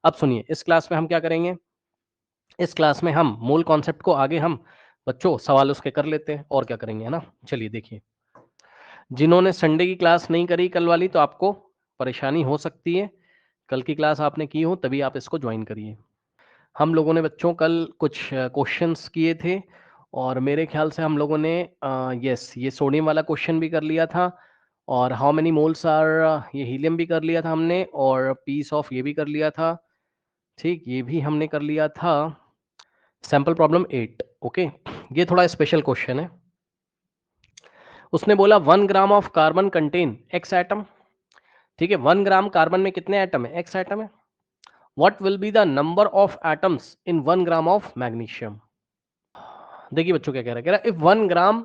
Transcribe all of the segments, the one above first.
अब सुनिए, इस क्लास में हम क्या करेंगे, इस क्लास में हम मूल कॉन्सेप्ट को आगे हम बच्चों सवाल उसके कर लेते हैं और क्या करेंगे, है ना। चलिए देखिए, जिन्होंने संडे की क्लास नहीं करी कल वाली, तो आपको परेशानी हो सकती है। कल की क्लास आपने की हो तभी आप इसको ज्वाइन करिए। हम लोगों ने बच्चों कल कुछ क्वेश्चंस किए थे और मेरे ख्याल से हम लोगों ने यस ये सोडियम वाला क्वेश्चन भी कर लिया था और हाउ मेनी मोल्स आर ये हीलियम भी कर लिया था हमने और पीस ऑफ ये भी कर लिया था। ठीक, ये भी हमने कर लिया था। Sample problem 8। ओके, ये थोड़ा स्पेशल क्वेश्चन है। उसने बोला 1 gram of carbon contain x atom. ठीक है, 1 ग्राम कार्बन में कितने एटम है, एक्स एटम है। What will be the number of atoms in 1 gram of magnesium. देखिए बच्चों क्या कह रहा है, if 1 gram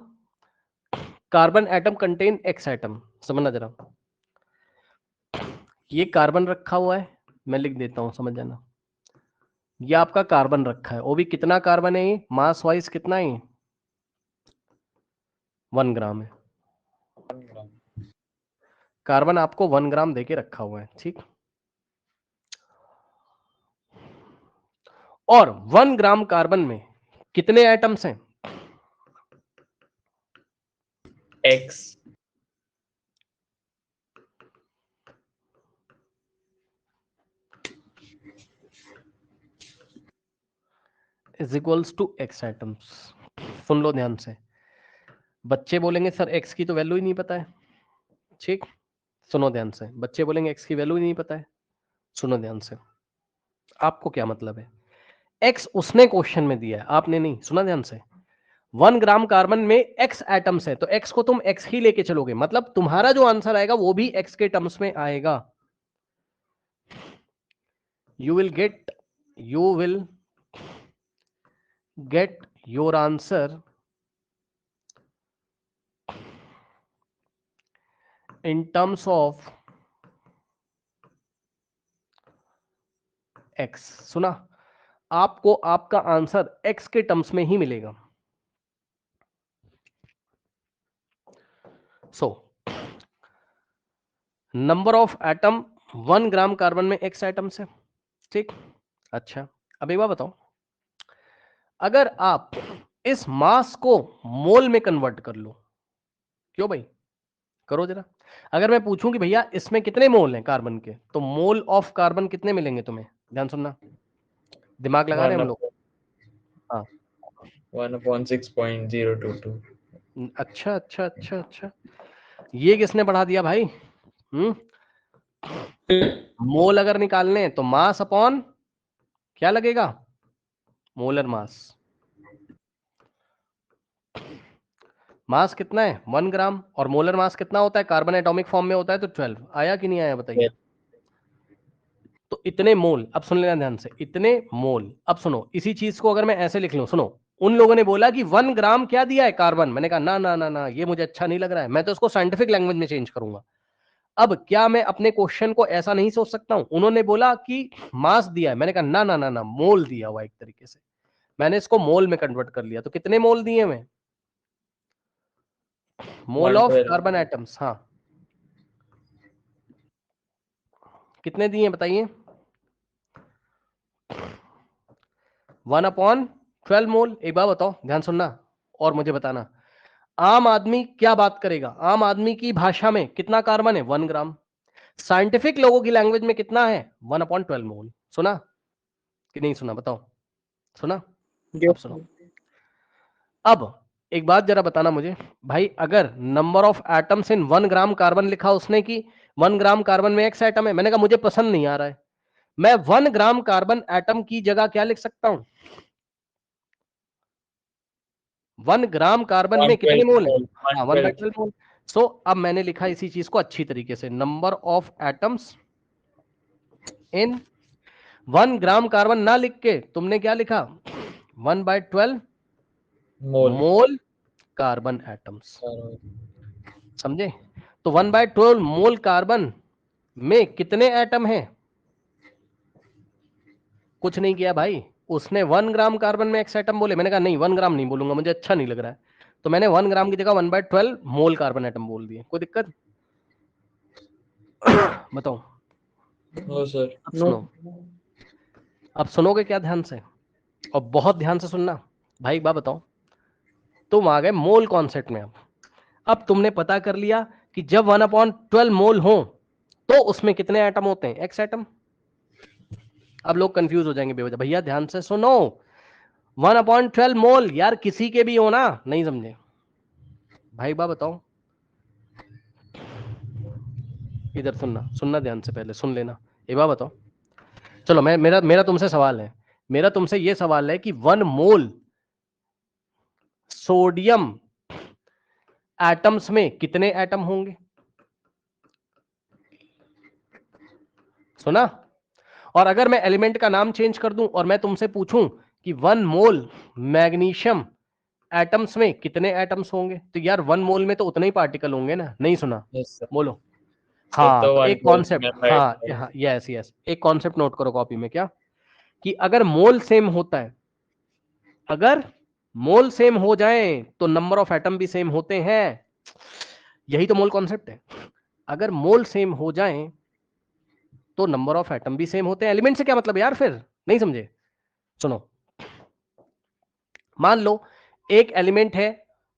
carbon atom contain x atom. समझना जरा, ये कार्बन रखा हुआ है, मैं लिख देता हूं समझ जाना। ये आपका कार्बन रखा है, वो भी कितना कार्बन है, ये मास वाइज कितना है, 1 ग्राम है। कार्बन आपको 1 ग्राम देके रखा हुआ है, ठीक। और 1 ग्राम कार्बन में कितने एटम्स हैं, x is equals to x atoms. सुन लो ध्यान से, बच्चे बोलेंगे सर एक्स की तो वैल्यू ही नहीं पता है। ठीक, सुनो ध्यान से, बच्चे बोलेंगे एक्स की वैल्यू ही नहीं पता है। सुनो ध्यान से, आपको क्या मतलब है, एक्स उसने क्वेश्चन में दिया है, आपने नहीं सुना ध्यान से। 1 ग्राम कार्बन में एक्स एटम्स है, तो एक्स को तुम एक्स ही लेके चलोगे, मतलब तुम्हारा जो आंसर आएगा वो भी एक्स के टर्म्स में आएगा। You will get your answer in terms of x। सुना, आपको आपका आंसर x के टर्म्स में ही मिलेगा। So number of atom 1 gram carbon में x एटम्स है, ठीक। अच्छा, अब एक बात बताओ, अगर आप इस मास को मोल में कन्वर्ट कर लो, क्यों भाई, करो जरा। अगर मैं पूछूं कि भैया इसमें कितने मोल हैं कार्बन के, तो मोल ऑफ कार्बन कितने मिलेंगे तुम्हें, ध्यान सुनना, दिमाग लगा रहे हैं हम लोग। हाँ, 1/6.022। अच्छा अच्छा अच्छा अच्छा, ये किसने बढ़ा दिया भाई। मोल अगर निकालने हैं तो मास अपॉन क्या लगेगा, मोलर मास। मास कितना है 1 ग्राम और मोलर मास कितना होता है, कार्बन एटॉमिक फॉर्म में होता है तो 12। आया कि नहीं आया बताइए। तो इतने मोल, अब सुन लेना ध्यान से, इतने मोल। अब सुनो, इसी चीज को अगर मैं ऐसे लिख लूं, सुनो, उन लोगों ने बोला कि 1 ग्राम क्या दिया है कार्बन, मैंने कहा ना ना ना ना, ये मुझे अच्छा नहीं लग रहा है, मैं तो इसको साइंटिफिक लैंग्वेज में चेंज करूंगा। अब क्या मैं अपने क्वेश्चन को ऐसा नहीं सोच सकता हूं, उन्होंने बोला कि मास दिया है, मैंने कहा ना ना ना ना, मोल दिया हुआ एक तरीके से, मैंने इसको मोल में कन्वर्ट कर लिया। तो कितने मोल दिए हुए, मोल ऑफ 112। कार्बन एटम्स, हाँ कितने दिए बताइए, 1/12 मोल। एक बार बताओ, ध्यान सुनना और मुझे बताना, आम आदमी क्या बात करेगा, आम आदमी की भाषा में कितना कार्बन है 1 ग्राम, साइंटिफिक लोगों की लैंग्वेज में कितना है 1/12 मोल। सुना कि नहीं सुना बताओ, सुना। अब सुनो, अब एक बात जरा बताना मुझे भाई, अगर number of atoms in 1 gram carbon लिखा उसने कि 1 ग्राम कार्बन में एक्स एटम है, मैंने कहा मुझे पसंद नहीं आ रहा है, मैं 1 ग्राम कार्बन एटम की जगह क्या लिख सकता हूं, 1 ग्राम कार्बन में कितने 112 मोल है, मोल, हाँ 112। 1/12 मोल। सो अब मैंने लिखा इसी चीज को अच्छी तरीके से, number of atoms in 1 gram carbon ना लिख के तुमने क्या लिखा, 1/12 मोल। मोल कार्बन एटम्स, समझे। तो 1/12 मोल कार्बन में कितने एटम हैं, कुछ नहीं किया भाई, उसने 1 ग्राम कार्बन में एक्स एटम बोले, मैंने कहा नहीं 1 ग्राम नहीं बोलूंगा, मुझे अच्छा नहीं लग रहा है, तो मैंने 1 ग्राम की जगह 1/12 मोल कार्बन एटम बोल दिए। कोई दिक्कत बताओ। No sir. अब सुनो, अब सुनोगे क्या ध्यान से, और बहुत ध्यान से सुनना भाई। एक बात बताओ, तुम आ गए मोल कॉन्सेप्ट में। अब तुमने पता कर लिया कि जब 1/12 मोल हो तो उसमें कितने एटम होते हैं, एक्स एटम। अब लोग कंफ्यूज हो जाएंगे बेवजह। भैया ध्यान से सुनो, 1/12 मोल यार किसी के भी हो ना, नहीं समझे भाई। बात बताओ, इधर सुनना, सुनना ध्यान से, पहले सुन लेना। एक बात बताओ, चलो मैं मेरा मेरा तुमसे सवाल है, मेरा तुमसे ये सवाल है कि 1 मोल सोडियम एटम्स में कितने एटम होंगे, सुना। और अगर मैं एलिमेंट का नाम चेंज कर दूं और मैं तुमसे पूछूं कि 1 मोल मैग्नीशियम एटम्स में कितने एटम्स होंगे, तो यार 1 मोल में तो उतने ही पार्टिकल होंगे ना, नहीं सुना, यस सर, बोलो। फिर हाँ, तो तो 1 एक मोल कॉन्सेप्ट, में 5 हाँ हाँ, यस यस, एक कॉन्सेप्ट नोट करो कॉपी में, क्या कि अगर मोल सेम होता है, अगर मोल सेम हो जाए तो नंबर ऑफ एटम भी सेम होते हैं। यही तो मोल कॉन्सेप्ट है। अगर मोल सेम हो जाए तो नंबर ऑफ एटम भी सेम होते हैं। एलिमेंट से क्या मतलब यार, फिर नहीं समझे। सुनो, मान लो एक एलिमेंट है,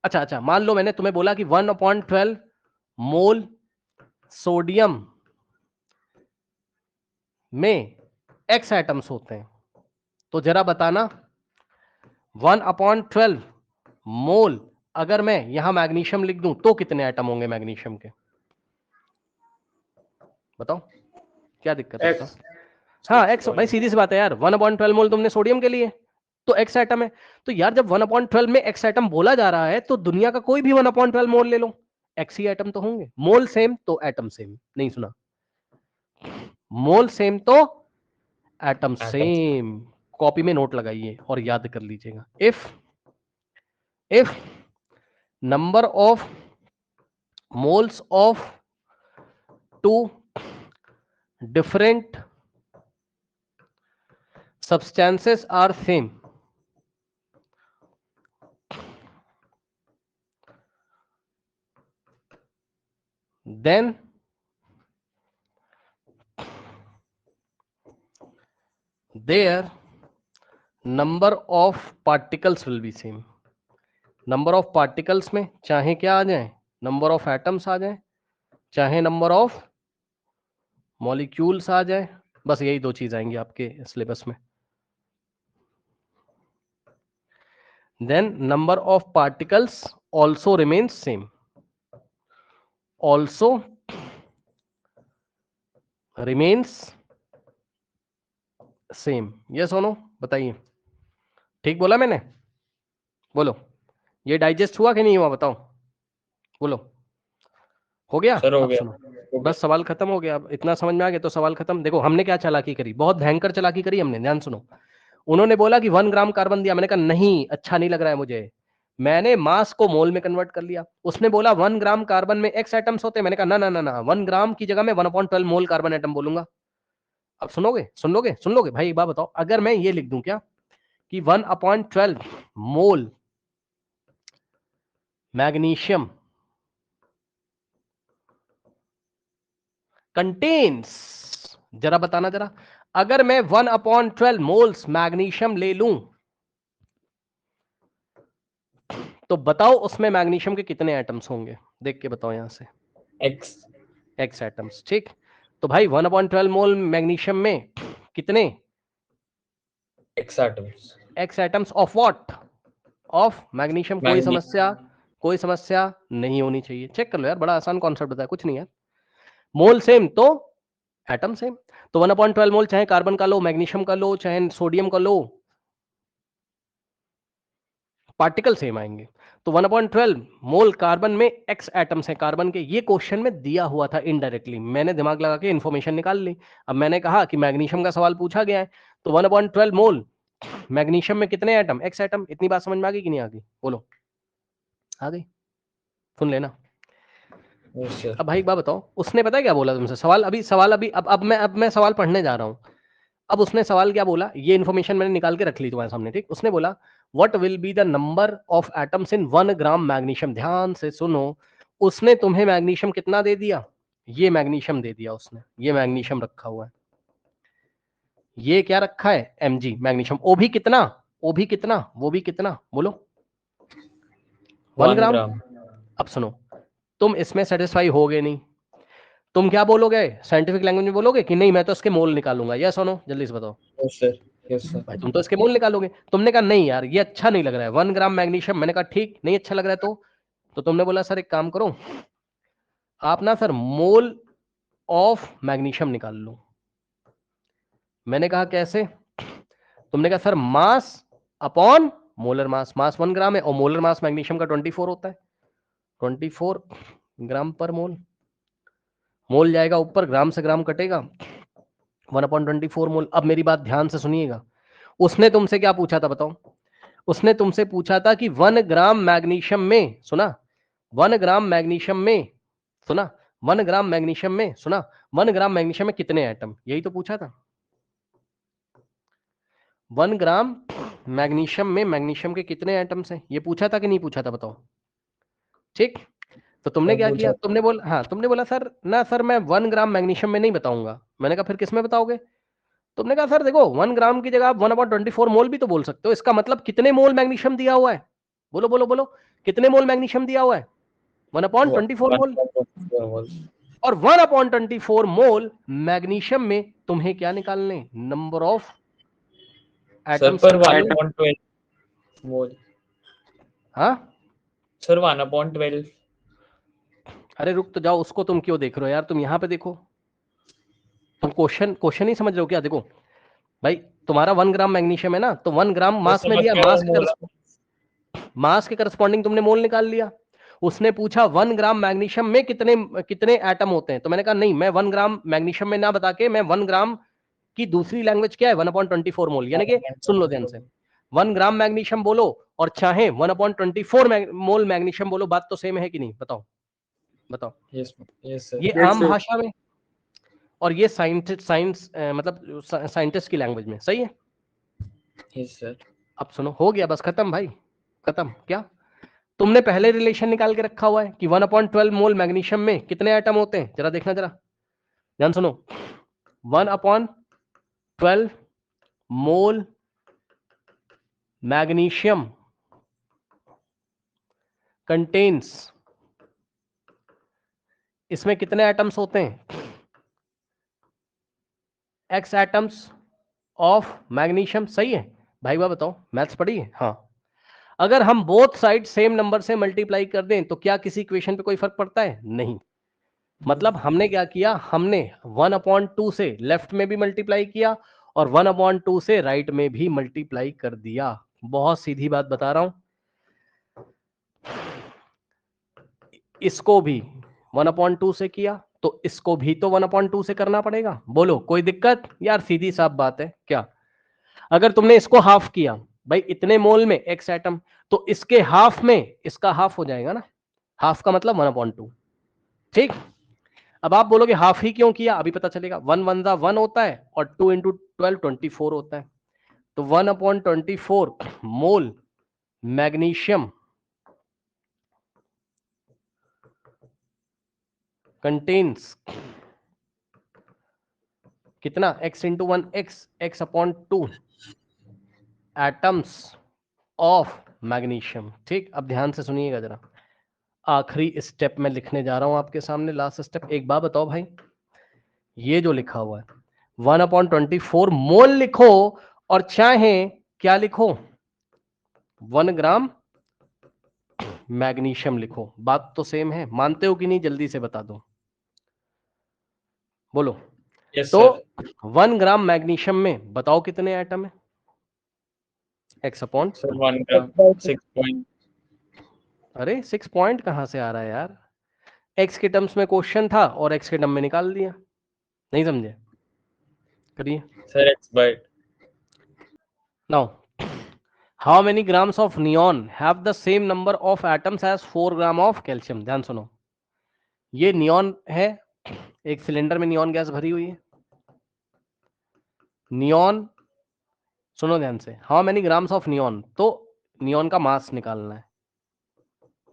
अच्छा अच्छा, मान लो मैंने तुम्हें बोला कि 1/12 मोल सोडियम में एक्स एटम्स होते हैं, तो जरा बताना 1/12 मोल अगर मैं यहां मैग्नीशियम लिख दूं तो कितने एटम होंगे मैग्नीशियम के, बताओ क्या दिक्कत है, बताओ। एक्स। हाँ एक्स, भाई सीधी सी बात है यार, 1/12 मोल तुमने सोडियम के लिए तो एक्स एटम है। तो यार जब 1/12 में एक्स एटम बोला जा रहा है तो दुनिया का कोई भी 1/12 मोल ले लो, एक्स ही एटम तो होंगे। मोल सेम तो एटम सेम, नहीं सुना, मोल सेम तो एटम एटम। सेम। कॉपी में नोट लगाइए और याद कर लीजिएगा। If number of moles of two different substances are same, then their number of particles will be same। Number of particles में चाहे क्या आ जाए, नंबर ऑफ एटम्स आ जाए, चाहे नंबर ऑफ मॉलिक्यूल्स आ जाए, बस यही दो चीज आएंगी आपके सिलेबस में। Then number of particles also remains same, also remains same. Yes और नो, बताइए, ठीक बोला मैंने, बोलो। ये डाइजेस्ट हुआ कि नहीं हुआ, बताओ, बोलो। हो गया। सर हो अब गया, सुनो, हो बस गया। सवाल खत्म हो गया। अब इतना समझ में आ गया तो सवाल खत्म। देखो हमने क्या चालाकी करी, बहुत भयंकर चालाकी करी हमने, ध्यान सुनो। उन्होंने बोला कि 1 ग्राम कार्बन दिया, मैंने कहा नहीं, अच्छा नहीं लग रहा है मुझे। मैंने मास को मोल में कन्वर्ट कर लिया। उसने बोला 1 ग्राम कार्बन में एक्स एटम्स होते हैं, मैंने कहा ना ना ना ना, 1 ग्राम की जगह मैं 1/12 मोल कार्बन एटम बोलूंगा। अब सुनोगे, सुन लोगे, सुन लोगे भाई। एक बात बताओ, अगर मैं ये लिख दूं क्या कि 1/12 मोल मैग्नीशियम कंटेन्स, जरा बताना जरा, अगर मैं 1/12 मोल्स मैग्नीशियम ले लूं तो बताओ उसमें मैग्नीशियम के कितने एटम्स होंगे, देख के बताओ यहां से। एक्स। एक्स एटम्स, ठीक। तो भाई 1/12 मोल मैग्नीशियम में कितने x atoms. X atoms of what, of magnesium. कोई मैग्नी। समस्या, कोई समस्या नहीं होनी चाहिए। चेक कर लो यार, बड़ा आसान कॉन्सेप्ट बताया, कुछ नहीं है। मोल सेम तो एटम सेम। तो 1/12 मोल चाहे कार्बन का लो, मैग्नीशियम का लो, चाहे सोडियम का लो, पार्टिकल सेम आएंगे। तो 1/12 मोल कार्बन में एक्स एटम्स है कार्बन के, ये क्वेश्चन में दिया हुआ था इनडायरेक्टली, मैंने दिमाग लगा के इन्फॉर्मेशन निकाल ली। अब मैंने कहा कि मैग्नीशियम का सवाल पूछा गया है, तो 1/12 मोल मैग्नीशियम में कितने एटम, एक्स एटम। इतनी बात समझ में आ गई कि नहीं आ गई, बोलो। आ गई, सुन लेना। Yes sir. अब भाई एक बात बताओ, उसने पता है क्या बोला तुमसे, सवाल अभी, सवाल अभी, अब मैं सवाल पढ़ने जा रहा हूं। अब उसने सवाल क्या बोला, ये इन्फॉर्मेशन मैंने निकाल के रख ली तुम्हारे सामने, ठीक। उसने बोला what will be the number of atoms in 1 gram magnesium. ध्यान से सुनो, उसने तुम्हें मैग्नीशियम कितना दे दिया, ये मैग्नीशियम दे दिया उसने, ये मैग्नीशियम रखा हुआ है, ये क्या रखा है mg मैग्नीशियम। ओ भी कितना, वो भी कितना बोलो 1 ग्राम। अब सुनो, तुम इसमें सेटिस्फाई होगे नहीं, तुम क्या बोलोगे साइंटिफिक लैंग्वेज में बोलोगे कि नहीं मैं तो इसके मोल निकालूंगा, यस और नो, जल्दी से बताओ। Yes sir, yes sir. भाई तुम तो इसके मोल निकालोगे। तुमने कहा नहीं यार ये अच्छा नहीं लग रहा है 1 ग्राम मैग्नीशियम, मैंने कहा ठीक नहीं अच्छा लग रहा है तो तुमने बोला सर एक काम करो आप ना सर मोल ऑफ मैग्नीशियम निकाल लो। मैंने कहा कैसे, तुमने कहा sir mass upon molar mass, mass 1 gram है और मोलर मास मैग्नीशियम का 24 होता है, 24 ग्राम पर मोल, मोल जाएगा ऊपर, ग्राम से ग्राम कटेगा, 1/24 मोल। अब मेरी बात ध्यान से सुनिएगा, उसने तुमसे क्या पूछा था बताओ, उसने तुमसे पूछा था कि 1 ग्राम मैग्नीशियम में, सुना 1 ग्राम मैग्नीशियम में, सुना 1 ग्राम मैग्नीशियम में, सुना 1 ग्राम मैग्नीशियम में कितने एटम, यही तो पूछा था। 1 ग्राम मैग्नीशियम में मैग्नीशियम के कितने एटम्स हैं, ये पूछा था कि नहीं पूछा था बताओ। ठीक, तो तुमने क्या किया, तुमने बोला हाँ, तुमने बोला सर ना सर मैं 1 ग्राम मैग्नीशियम में नहीं बताऊंगा। मैंने कहा फिर किस में बताओगे, तुमने कहा सर देखो 1 ग्राम की जगह आप 1/24 मोल भी तो बोल सकते हो, इसका मतलब कितने मोल मैग्नीशियम दिया हुआ है, बोलो बोलो बोलो कितने मोल मैग्नीशियम दिया हुआ है, 1/24 मोल। और 1/24 मोल मैग्नीशियम में तुम्हें क्या निकालने, नंबर ऑफ एटम्स सर पर 1/12 मोल। हाँ सर 1/12। अरे रुक तो जाओ, उसको तुम क्यों देख रहे हो यार, तुम यहाँ पे देखो, तुम क्वेश्चन ही समझ रहे हो क्या। देखो भाई तुम्हारा 1 ग्राम मैग्नीशियम है ना, तो 1 ग्राम मास में लिया, मास के करस्पॉन्डिंग तुमने मोल निकाल लिया। उसने पूछा 1 ग्राम मैग्नीशियम में कितने कितने एटम होते हैं, तो मैंने कहा नहीं मैं 1 ग्राम मैग्नीशियम में ना बता के मैं 1 ग्राम की दूसरी लैंग्वेज क्या है 1/24 मोल, यानी कि सुन लो ध्यान से, 1 ग्राम मैग्नीशियम बोलो और चाहे 1/24 मोल मैग्नीशियम बोलो, बात तो सेम है कि नहीं, बताओ बताओ। यस यस सर, ये आम भाषा में और ये साइंस मतलब साइंटिस्ट की लैंग्वेज में, सही है। Yes sir. अब सुनो, हो गया बस, खत्म भाई, खत्म। क्या तुमने पहले रिलेशन निकाल के रखा हुआ है कि 1/12 मोल मैग्नीशियम में कितने एटम होते हैं, जरा देखना, जरा ध्यान सुनो, 1/12 मोल मैग्नीशियम कंटेन्स, इसमें कितने एटम्स होते हैं, एक्स एटम्स ऑफ मैग्नीशियम, सही है भाई, वह बताओ मैथ्स पढ़ी है, हाँ। अगर हम बोथ साइड सेम नंबर से मल्टीप्लाई कर दें तो क्या किसी इक्वेशन पे कोई फर्क पड़ता है, नहीं। मतलब हमने क्या किया, हमने 1/2 से लेफ्ट में भी मल्टीप्लाई किया और 1/2 से राइट में भी मल्टीप्लाई कर दिया। बहुत सीधी बात बता रहा हूं, इसको भी 1/2 से किया तो इसको भी तो 1/2 से करना पड़ेगा, बोलो कोई दिक्कत, यार सीधी साफ बात है क्या। अगर तुमने इसको हाफ किया भाई, इतने मोल में एक्स एटम, तो इसके हाफ में इसका हाफ हो जाएगा ना, हाफ का मतलब 1/2, ठीक। अब आप बोलोगे हाफ ही क्यों किया, अभी पता चलेगा, 1 1 1 होता है और 2 × 12 24 होता है, तो 1/24 मोल मैग्नीशियम कंटेन्स कितना, x × 1 x/2 atoms of magnesium, ठीक। अब ध्यान से सुनिएगा जरा, आखिरी स्टेप में लिखने जा रहा हूं आपके सामने, लास्ट स्टेप। एक बात बताओ भाई, ये जो लिखा हुआ है 1/24 मोल लिखो और चाहे क्या लिखो 1 ग्राम मैग्नीशियम लिखो, बात तो सेम है, मानते हो कि नहीं, जल्दी से बता दो, बोलो। यस तो सर। 1 ग्राम मैग्नीशियम में बताओ कितने एटम है, x/2। सर 1 ग्राम 6 पॉइंट। अरे 6 पॉइंट कहां से आ रहा है यार, x के टर्म्स में क्वेश्चन था और x के टर्म में निकाल दिया, नहीं समझे, करिए। Sir x/। Now how many grams of neon have the same number of atoms as 4 gram of calcium, ध्यान सुनो, ये नियॉन है, एक सिलेंडर में नियॉन गैस भरी हुई है, नियॉन, सुनो ध्यान से, how many grams of neon, तो नियॉन का मास निकालना है,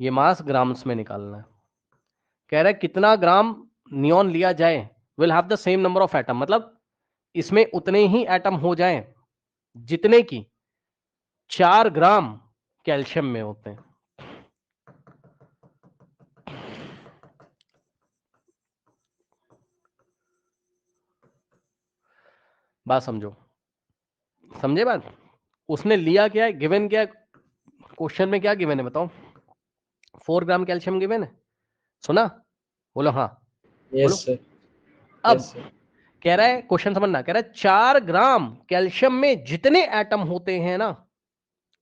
ये मास ग्राम्स में निकालना है, कह रहा है कितना ग्राम नियॉन लिया जाए will have the same number of atom, मतलब इसमें उतने ही एटम हो जाएं जितने की 4 ग्राम कैल्शियम में होते हैं। बात समझो, समझे बात? उसने लिया क्या है, गिवन क्या है, क्वेश्चन में क्या गिवन है बताओ? 4 ग्राम कैल्शियम गिवन है, सुना? बोलो हाँ, Yes, बोलो। sir. अब Yes, sir. कह रहा है, क्वेश्चन समझना, कह रहा है 4 ग्राम कैल्शियम में जितने एटम होते हैं ना,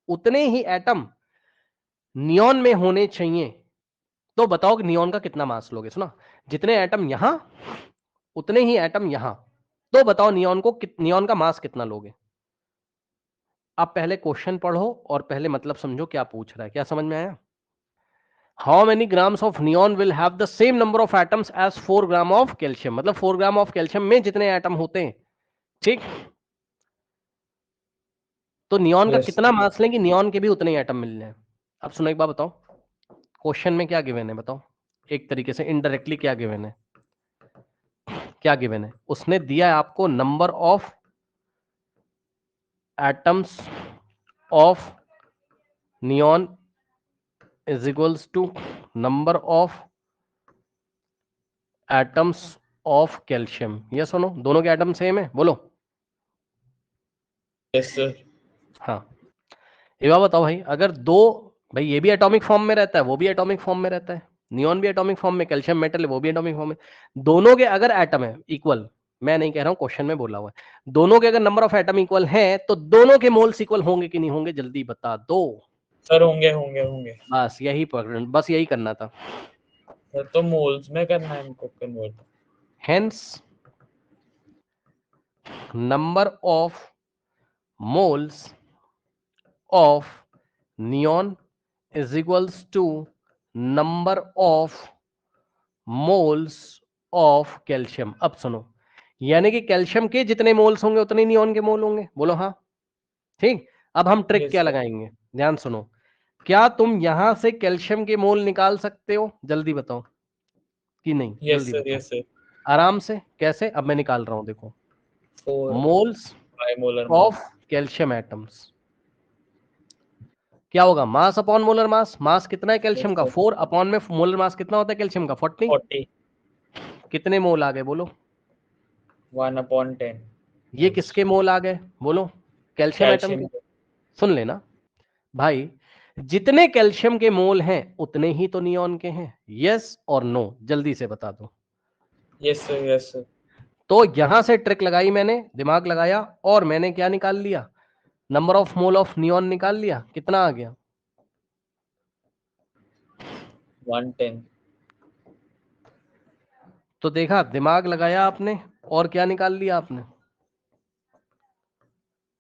उतने ही एटम नियॉन में होने चाहिए। तो बताओ कि नियॉन का कितना मास लोगे? सुना, जितने एटम यहां उतने ही एटम यहां, तो बताओ नियॉन का मास कितना लोगे? अब पहले क्वेश्चन पढ़ो और पहले मतलब समझो क्या पूछ रहा है। क्या समझ में आया? How many grams of neon will have the same number of atoms as 4 gram of calcium, मतलब 4 ग्राम ऑफ कैल्शियम में जितने एटम होते हैं, ठीक? तो नियॉन का Yes. कितना मास लेंगे, नियॉन के भी उतने ही एटम मिल जाए। अब सुनो एक बात बताओ, क्वेश्चन में क्या गिवन है बताओ? एक तरीके से इनडायरेक्टली क्या गिवन है? क्या गिवन है? उसने दिया है आपको number of atoms of neon is equals to number of atoms of calcium. ये सुनो, दोनों के एटम सेम है, बोलो। Yes, sir. हाँ, ये बात बताओ भाई, अगर दो, भाई ये भी एटॉमिक फॉर्म में रहता है, वो भी एटॉमिक फॉर्म में रहता है, नियॉन भी एटॉमिक फॉर्म में, कैल्शियम मेटल है वो भी एटॉमिक फॉर्म में, दोनों के अगर एटम है इक्वल, मैं नहीं कह रहा हूं, क्वेश्चन में बोला हुआ है, दोनों के अगर नंबर ऑफ एटम इक्वल हैं तो दोनों के मोल्स इक्वल होंगे कि नहीं होंगे? जल्दी बता दो। Sir, होंगे. बस यही पकड़, बस यही करना था। Sir, तो moles में करना है इनको convert. Hence, number of moles of neon is equals to number of moles of calcium। अब सुनो, यानी कि कैल्शियम के जितने मोल्स होंगे उतने नियॉन के मोल होंगे, बोलो हाँ, ठीक। अब हम ट्रिक Yes, क्या sir. लगाएंगे, ध्यान सुनो। क्या तुम यहां से कैल्शियम के मोल निकाल सकते हो? जल्दी बताओ कि नहीं, Yes, जल्दी sir. बताओ। Yes, sir. आराम से कैसे? अब मैं निकाल रहा हूं, देखो, 4 moles bimolar of mass. Calcium atoms क्या होगा? Mass upon molar mass. Mass कितना है कैल्शियम Yes, का? sir. 4 अपॉन में मोलर मास कितना होता है कैल्शियम का? 40। 40. कितने मोल आ गए बोलो? 1/10. ये Moles. किसके मोल आ गए बोलो? Calcium atom Calcium. के। सुन लेना भाई, जितने कैल्शियम के मोल हैं उतने ही तो नियॉन के हैं। यस और नो, जल्दी से बता दो। Yes, sir. Yes, sir. तो यहां से ट्रिक लगाई मैंने, दिमाग लगाया, और मैंने क्या निकाल लिया? Number of mole of neon निकाल लिया। कितना आ गया? 110. तो देखा, दिमाग लगाया आपने और क्या निकाल लिया आपने?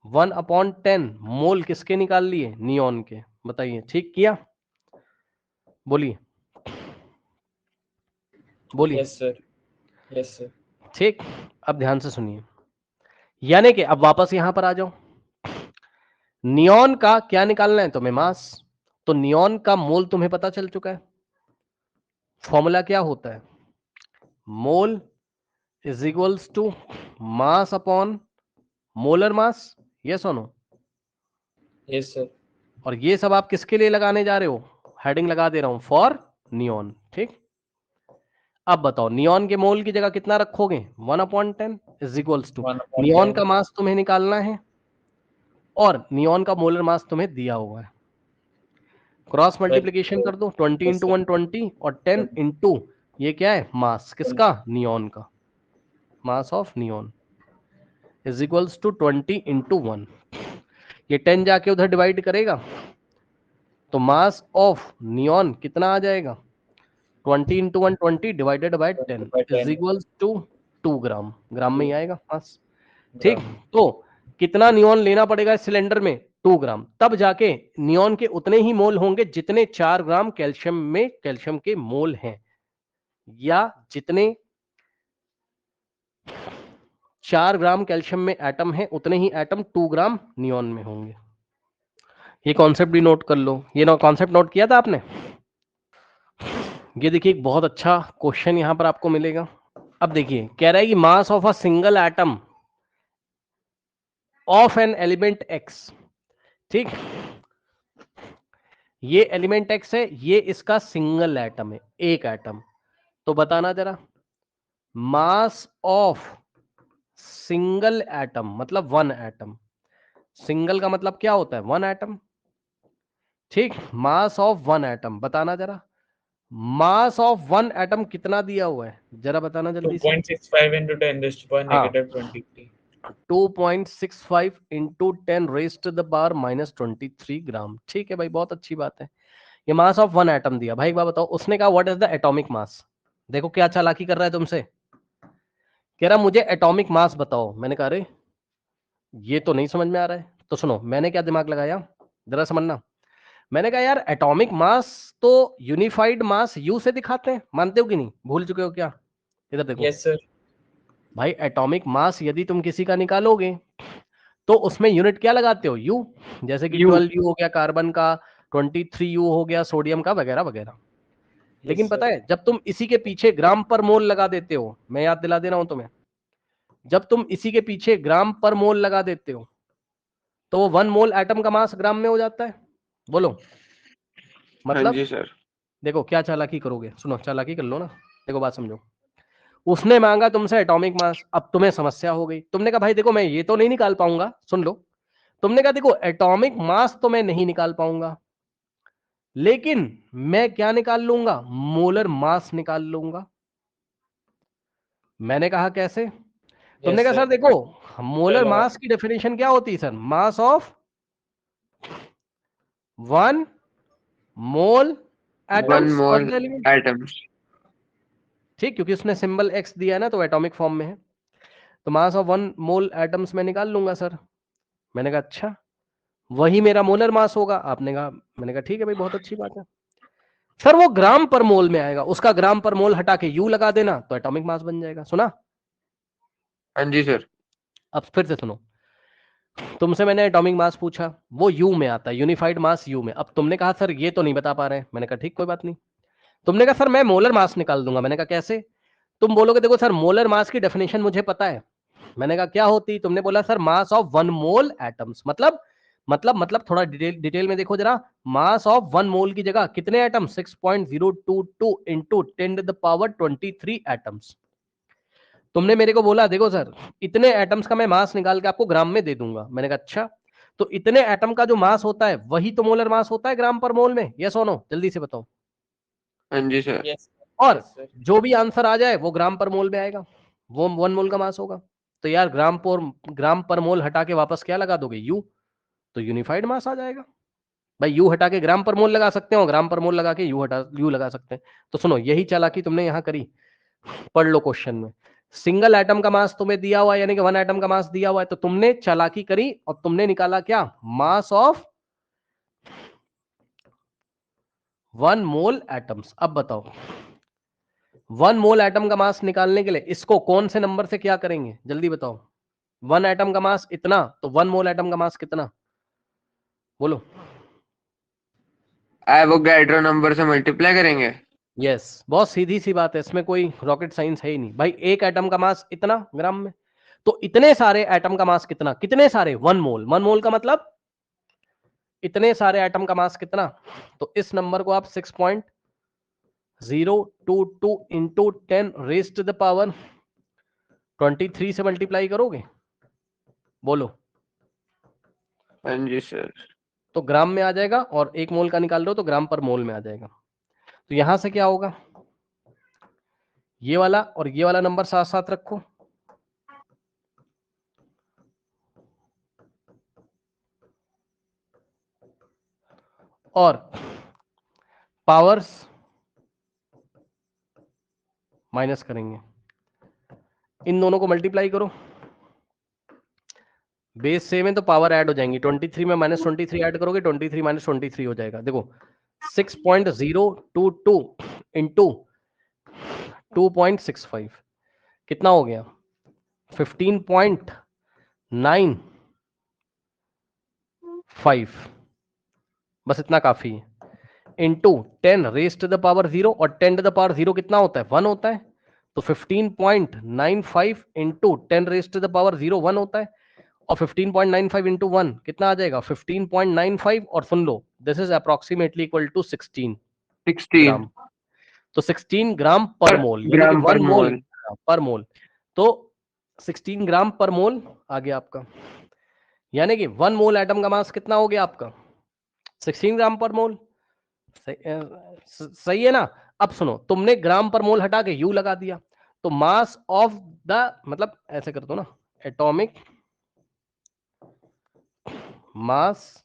1/10 मोल किसके निकाल लिए? नियॉन के। बताइए, ठीक किया? बोलिए, बोलिए। Yes, sir. Yes, sir. ठीक। अब ध्यान से सुनिए, यानी कि अब वापस यहां पर आ जाओ। नियॉन का क्या निकालना है तुम्हें? मास। तो नियॉन का मोल तुम्हें पता चल चुका है। फॉर्मूला क्या होता है? Mole is equals to mass upon molar mass. Yes और नो? Yes, sir. और ये सब आप किसके लिए लगाने जा रहे हो? हेडिंग लगा दे रहा हूं, फॉर नियॉन। ठीक। अब बताओ, नियॉन के मोल की जगह कितना रखोगे? 1/10 इज इक्वल्स टू, 1/10. नियॉन का मास तुम्हें निकालना है और नियॉन का मोलर मास तुम्हें दिया हुआ है। क्रॉस मल्टीप्लीकेशन कर दो, 20 Yes, इंटू sir. 120 और 10 इंटू ये क्या है? मास किसका? नियॉन का। Mass of neon is equals to 20 into 1। ये 10 जाके उधर डिवाइड करेगा तो मास ऑफ नियॉन कितना आ जाएगा? 20 into 120 divided by 10 by is 10. Equals to 2 gram. Gram में ही आएगा मास। ठीक। Gram. तो कितना नियॉन लेना पड़ेगा इस सिलेंडर में? 2 ग्राम। तब जाके नियॉन के उतने ही मोल होंगे जितने 4 ग्राम कैल्शियम में कैल्शियम के मोल हैं, या जितने 4 ग्राम कैल्शियम में एटम है उतने ही एटम 2 ग्राम नियॉन में होंगे। ये कॉन्सेप्ट भी नोट कर लो। ये कॉन्सेप्ट नोट किया था आपने? ये देखिए, एक बहुत अच्छा क्वेश्चन यहां पर आपको मिलेगा। अब देखिए, कह रहा है कि mass of a single atom of an element x, ठीक, ये एलिमेंट एक्स है, ये इसका सिंगल एटम है, एक एटम। तो बताना जरा, मास ऑफ सिंगल एटम मतलब वन एटम, सिंगल का मतलब क्या होता है, वन एटम, ठीक, मास ऑफ वन एटम, बताना जरा, मास ऑफ वन एटम कितना दिया हुआ है, जरा बताना जल्दी से। 2.65 into 10 raised to power हाँ, negative 23. 2.65 into 10 raise to the power -23 gram, ठीक है भाई, बहुत अच्छी बात है। ये मास ऑफ वन एटम दिया। भाई एक बात बताओ, उसने कहा what is the atomic mass, देखो क्या चालाकी कर रहा है तुमसे, कह रहा मुझे एटॉमिक मास बताओ। मैंने कहा अरे ये तो नहीं समझ में आ रहा है। तो सुनो मैंने क्या दिमाग लगाया, जरा समझना। मैंने कहा यार एटॉमिक मास तो यूनिफाइड मास यू से दिखाते हैं, मानते हो कि नहीं, भूल चुके हो क्या? इधर देखो Yes sir. भाई, एटॉमिक मास यदि तुम किसी का निकालोगे तो उसमें यूनिट क्या लगाते हो, यू, जैसे कि U. 12 यू हो गया कार्बन का, 23 यू हो गया सोडियम का, वगैरह वगैरह। लेकिन Yes sir. पता है जब तुम इसी के पीछे ग्राम पर मोल लगा देते हो, मैं याद दिला दे रहा हूं तुम्हें, जब तुम इसी के पीछे ग्राम पर मोल लगा देते हो तो वो 1 मोल एटम का मास ग्राम में हो जाता है। बोलो हाँ मतलब, जी सर। देखो क्या चालाकी करोगे, सुनो चालाकी कर लो ना, देखो बात समझो। उसने मांगा तुमसे एटॉमिक मास, अब तुम्हें समस्या हो गई, तुमने कहा भाई देखो मैं ये तो नहीं निकाल पाऊंगा, सुन लो, तुमने कहा देखो एटॉमिक मास तो मैं नहीं निकाल पाऊंगा, लेकिन मैं क्या निकाल लूंगा, मोलर मास निकाल लूंगा। मैंने कहा कैसे? तुमने Yes कहा sir. सर देखो मोलर चलो मास की डेफिनेशन क्या होती है sir, mass of 1 mole one atoms of mole the element, atoms. ठीक, क्योंकि उसने सिंबल एक्स दिया है ना तो एटॉमिक फॉर्म में है, तो मास ऑफ 1 मोल एटम्स में निकाल लूंगा सर। मैंने कहा अच्छा, वही मेरा मोलर मास होगा। आपने कहा, मैंने कहा ठीक है भाई बहुत अच्छी बात है सर, वो ग्राम पर मोल में आएगा, उसका ग्राम पर मोल हटा के यू लगा देना तो एटॉमिक मास बन जाएगा। सुना? हाँ जी सर। अब फिर से सुनो, तुमसे मैंने एटॉमिक मास पूछा, वो यू में आता है, यूनिफाइड मास यू में। अब तुमने कहा सर ये तो नहीं बता पा रहे हैं, मैंने कहा ठीक कोई बात नहीं। तुमने कहा सर मैं मोलर मास निकाल दूंगा, मैंने कहा कैसे? तुम बोलोगे देखो सर मोलर मास की डेफिनेशन मुझे पता है। मैंने कहा क्या होती? तुमने बोला sir mass of 1 mole atoms, मतलब थोड़ा डिटेल में देखो जरा, मास ऑफ 1 मोल की जगह कितने atom, 6.022 into 10 to the power 23 atoms. तुमने मेरे को बोला देखो सर इतने एटम्स का मैं मास निकाल के आपको ग्राम में दे दूंगा। मैंने कहा अच्छा, तो इतने एटम का जो मास होता है वही तो मोलर मास होता है ग्राम पर मोल में, यस और नो, जल्दी से बताओ। हाँ जी सर। yes और yes sir. जो भी आंसर आ जाए वो ग्राम पर मोल में आएगा, वो 1 मोल का मास होगा। तो यार ग्राम पर मोल हटा के वापस क्या लगा दोगे, यू, तो यूनिफाइड मास आ जाएगा। भाई यू हटा के ग्राम पर मोल लगा सकते हो, ग्राम पर मोल लगा के यू लगा सकते हैं। तो सुनो यही चालाकी तुमने यहां करी, पढ़ लो क्वेश्चन में, सिंगल एटम का मास तुम्हें दिया हुआ है, यानी कि 1 एटम का मास दिया हुआ है, तो तुमने चालाकी करी और तुमने निकाला क्या, मास ऑफ 1 मोल एटम्स। अब बताओ 1 मोल एटम का मास निकालने के लिए इसको कौन से नंबर से क्या करेंगे, जल्दी बताओ। 1 एटम का मास इतना, तो 1 मोल एटम का मास कितना, बोलो। एवोगैड्रो नंबर से मल्टीप्लाई करेंगे। यस, बहुत सीधी सी बात है, इसमें कोई रॉकेट साइंस है ही नहीं भाई। एक एटम का मास इतना ग्राम में, तो इतने सारे एटम का मास कितना, कितने सारे, 1 मोल। 1 मोल का मतलब इतने सारे एटम का मास कितना, तो इस नंबर को आप 6.022 into 10 raise to the power 23 से मल्टीप्लाई करोगे, बोलो, हाँ जी सर। तो ग्राम में आ जाएगा, और 1 मोल का निकाल रहे हो तो ग्राम पर मोल में आ जाएगा। तो यहां से क्या होगा, ये वाला और ये वाला नंबर साथ साथ रखो, और पावर्स माइनस करेंगे, इन दोनों को मल्टीप्लाई करो, बेस सेम है तो पावर ऐड हो जाएंगी, 23 में -23 ऐड करोगे 23 - 23 हो जाएगा। देखो 6.022 इंटू 2.65 कितना हो गया, 15.95, बस इतना काफी है, into 10 raise to the power 0, और 10 टू द पावर 0 कितना होता है, 1 होता है, तो 15.95 into 10 raise to the power 0 1 होता है, और 15.95 इंटू 1 कितना आ जाएगा 15.95 और सुन लो this is approximately equal to 16 16 gram. तो 16 ग्राम पर मोल यानी कि ग्राम पर 1 मोल मोल। पर मोल। तो 16 ग्राम पर मोल आ गया आपका, यानी कि 1 मोल एटम का मास कितना हो गया आपका 16 ग्राम पर मोल। सही है ना। अब सुनो, तुमने ग्राम पर मोल हटा के यू लगा दिया, तो मास ऑफ द, मतलब ऐसे कर दो ना, atomic mass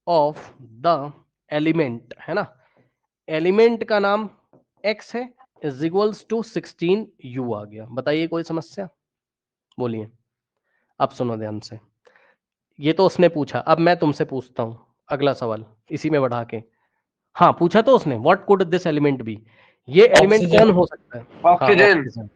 of the element, है ना, एलिमेंट का नाम x है, इज इक्वल्स टू 16 u आ गया। बताइए कोई समस्या, बोलिए। अब सुनो ध्यान से, ये तो उसने पूछा, अब मैं तुमसे पूछता हूं अगला सवाल इसी में बढ़ा के। हाँ पूछा तो उसने, what could this element be, ये एलिमेंट ऑक्सीजन। कौन हो सकता है। हाँ ऑक्सीजन। ऑक्सीजन,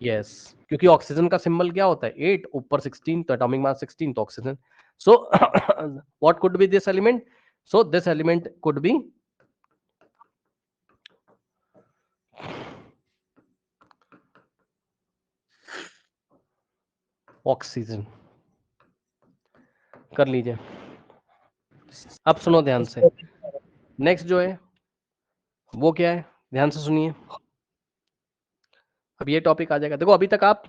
यस, क्योंकि ऑक्सीजन का सिंबल क्या होता है 8 ऊपर 16, तो एटॉमिक मास 16, तो oxygen. So what could be this element, so this element could be oxygen. कर लीजिए। अब सुनो ध्यान से, नेक्स्ट जो है वो क्या है, ध्यान से सुनिए। अब ये टॉपिक आ जाएगा, देखो अभी तक आप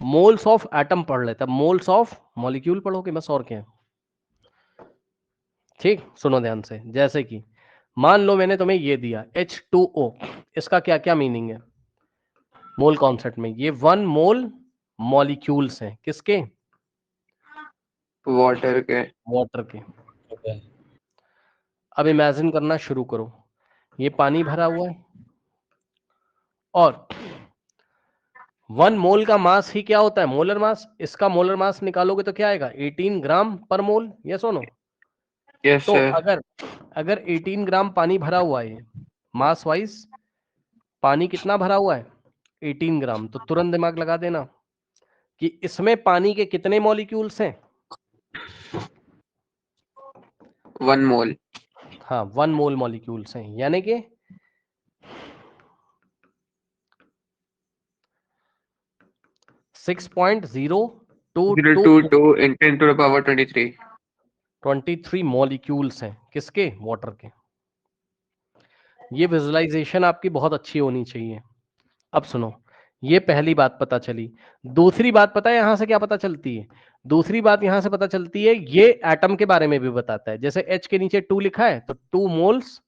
मोल्स ऑफ एटम पढ़ लेते, अब मोल्स ऑफ मॉलिक्यूल पढ़ोगे बस, और क्या है। ठीक, सुनो ध्यान से, जैसे कि मान लो मैंने तुम्हें ये दिया H2O, इसका क्या क्या मीनिंग है मोल कॉन्सेप्ट में, ये 1 मोल मॉलिक्यूल्स हैं किसके, वाटर के। वाटर के। अब इमेजिन करना शुरू करो, ये पानी भरा हुआ है और 1 मोल का मास ही क्या होता है मोलर मास, इसका मोलर मास निकालोगे तो क्या आएगा 18 ग्राम पर मोल, यस और नो। यस तो सर। अगर 18 ग्राम पानी भरा हुआ है, मास वाइज पानी कितना भरा हुआ है 18 ग्राम, तो तुरंत दिमाग लगा देना कि इसमें पानी के कितने मॉलिक्यूल्स हैं। 1 मोल। हाँ 1 मोल मॉलिक्यूल्स हैं, यानी कि 6.022 022 × 10⁻23। 23 मॉलिक्यूल्स हैं किसके, वाटर के। ये विजुअलाइजेशन आपकी बहुत अच्छी होनी चाहिए। अब सुनो, ये पहली बात पता चली। दूसरी बात पता है यहां से क्या पता चलती है, दूसरी बात यहां से पता चलती है, ये एटम के बारे में भी बताता है। जैसे H के नीचे 2 लिखा है तो 2 मोल्स,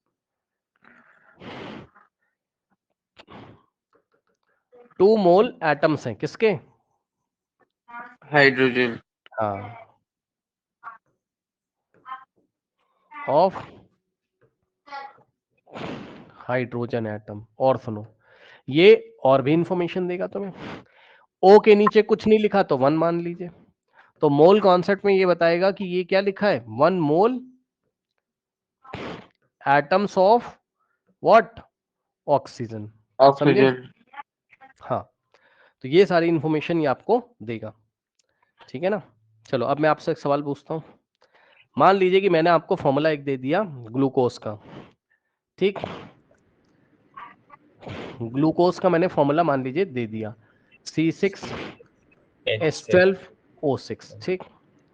2 मोल एटम्स हैं किसके, हाइड्रोजन। हाँ, ऑफ हाइड्रोजन एटम। और सुनो, ये और भी इंफॉर्मेशन देगा तुम्हें। O के नीचे कुछ नहीं लिखा तो 1 मान लीजिए, तो मोल कॉन्सेप्ट में ये बताएगा कि ये क्या लिखा है 1 मोल एटम्स ऑफ व्हाट, ऑक्सीजन। समझे, ऑक्सीजन। हाँ, तो ये सारी इंफॉर्मेशन ये आपको देगा, ठीक है ना। चलो अब मैं आपसे एक सवाल पूछता हूँ। मान लीजिए कि मैंने आपको फॉर्मूला एक दे दिया ग्लूकोज का, ठीक, ग्लूकोज का मैंने फॉर्मूला मान लीजिए दे दिया C6H12O6, ठीक,